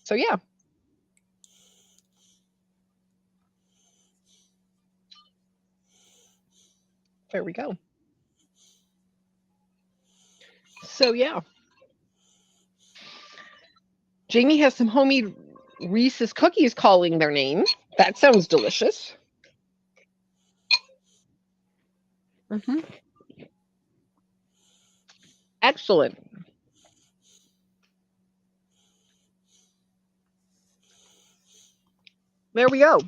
So yeah. There we go. So yeah. Jamie has some homemade Reese's cookies calling their name. That sounds delicious. Excellent. There we go.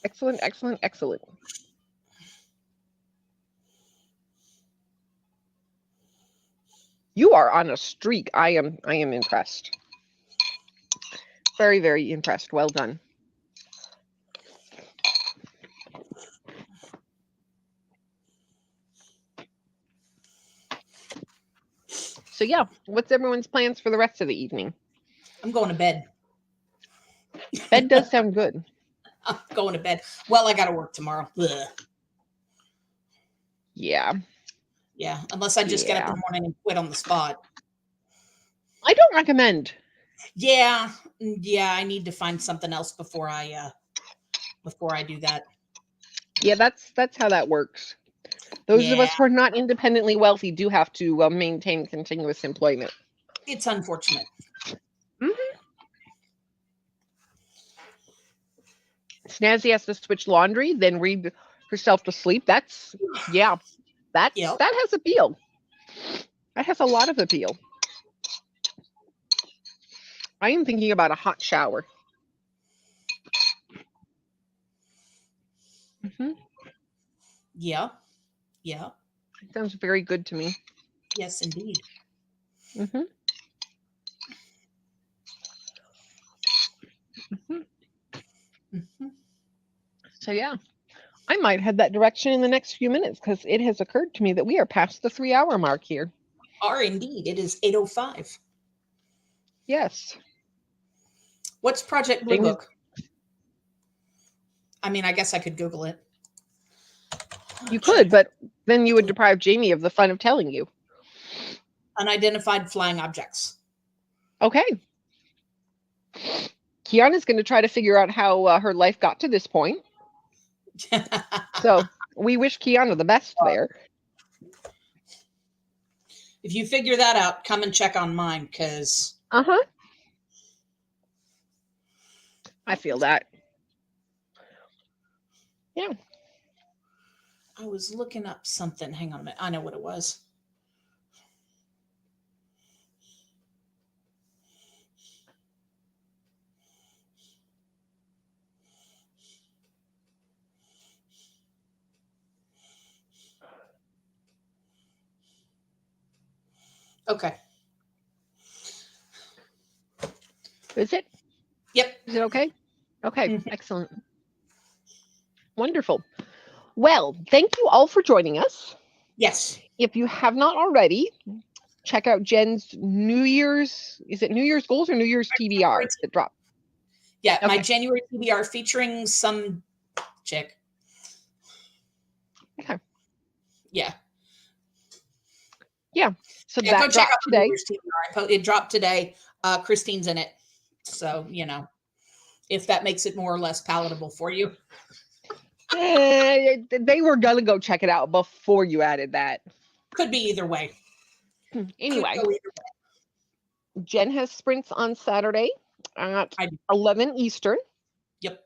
Excellent, excellent, excellent. You are on a streak. I am impressed. Very, very impressed. Well done. So yeah, what's everyone's plans for the rest of the evening? I'm going to bed. Bed does sound good. I'm going to bed. Well, I got to work tomorrow. Ugh. Yeah. Yeah, unless I just get up in the morning and quit on the spot. I don't recommend. Yeah, I need to find something else before I do that. Yeah, that's how that works. Those of us who are not independently wealthy do have to maintain continuous employment. It's unfortunate. Snazzy has to switch laundry, then read herself to sleep. That's that has appeal. That has a lot of appeal. I am thinking about a hot shower. Yeah. It sounds very good to me. Yes, indeed. So yeah, I might head that direction in the next few minutes because it has occurred to me that we are past the 3-hour mark here. Are indeed. It is 8:05. Yes. What's Project Blue Book? I mean, I guess I could Google it. You could, but then you would deprive Jamie of the fun of telling you. Unidentified flying objects. Okay. Kiana's going to try to figure out how her life got to this point. So we wish Kiana the best there. If you figure that out, come and check on mine, because... I feel that. Yeah. I was looking up something. Hang on a minute. I know what it was. Okay. Is it? Yep. Is it okay? Okay, Mhm. excellent. Wonderful. Well, thank you all for joining us. Yes. If you have not already, check out Jen's New Year's, is it New Year's goals or New Year's TBR that dropped? Yeah, my Okay. January TBR featuring some chick. Okay. Yeah. Yeah. So Yeah, go that check dropped out the New today. Year's TBR. It dropped today. Christine's in it. So, you know, if that makes it more or less palatable for you. They were gonna go check it out before you added that. Could be either way. Anyway, Could go either way. Jen has sprints on Saturday at I do. 11 Eastern. Yep.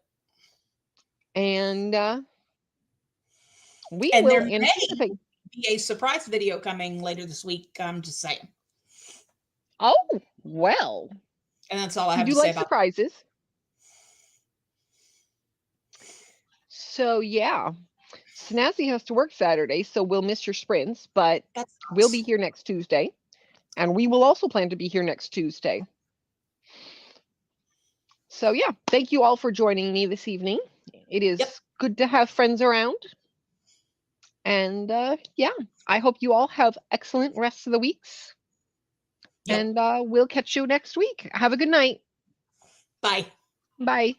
And we And there will may anticipate. be a surprise video coming later this week. I'm just saying. Oh, well. And that's all I You have do to say like about surprises. So, yeah. Snazzy has to work Saturday, so we'll miss your sprints, but that. we'll be here next Tuesday. And we will also plan to be here next Tuesday. So, yeah, thank you all for joining me this evening. It is good to have friends around. And yeah, I hope you all have excellent rest of the weeks. Yep. And we'll catch you next week. Have a good night. Bye. Bye.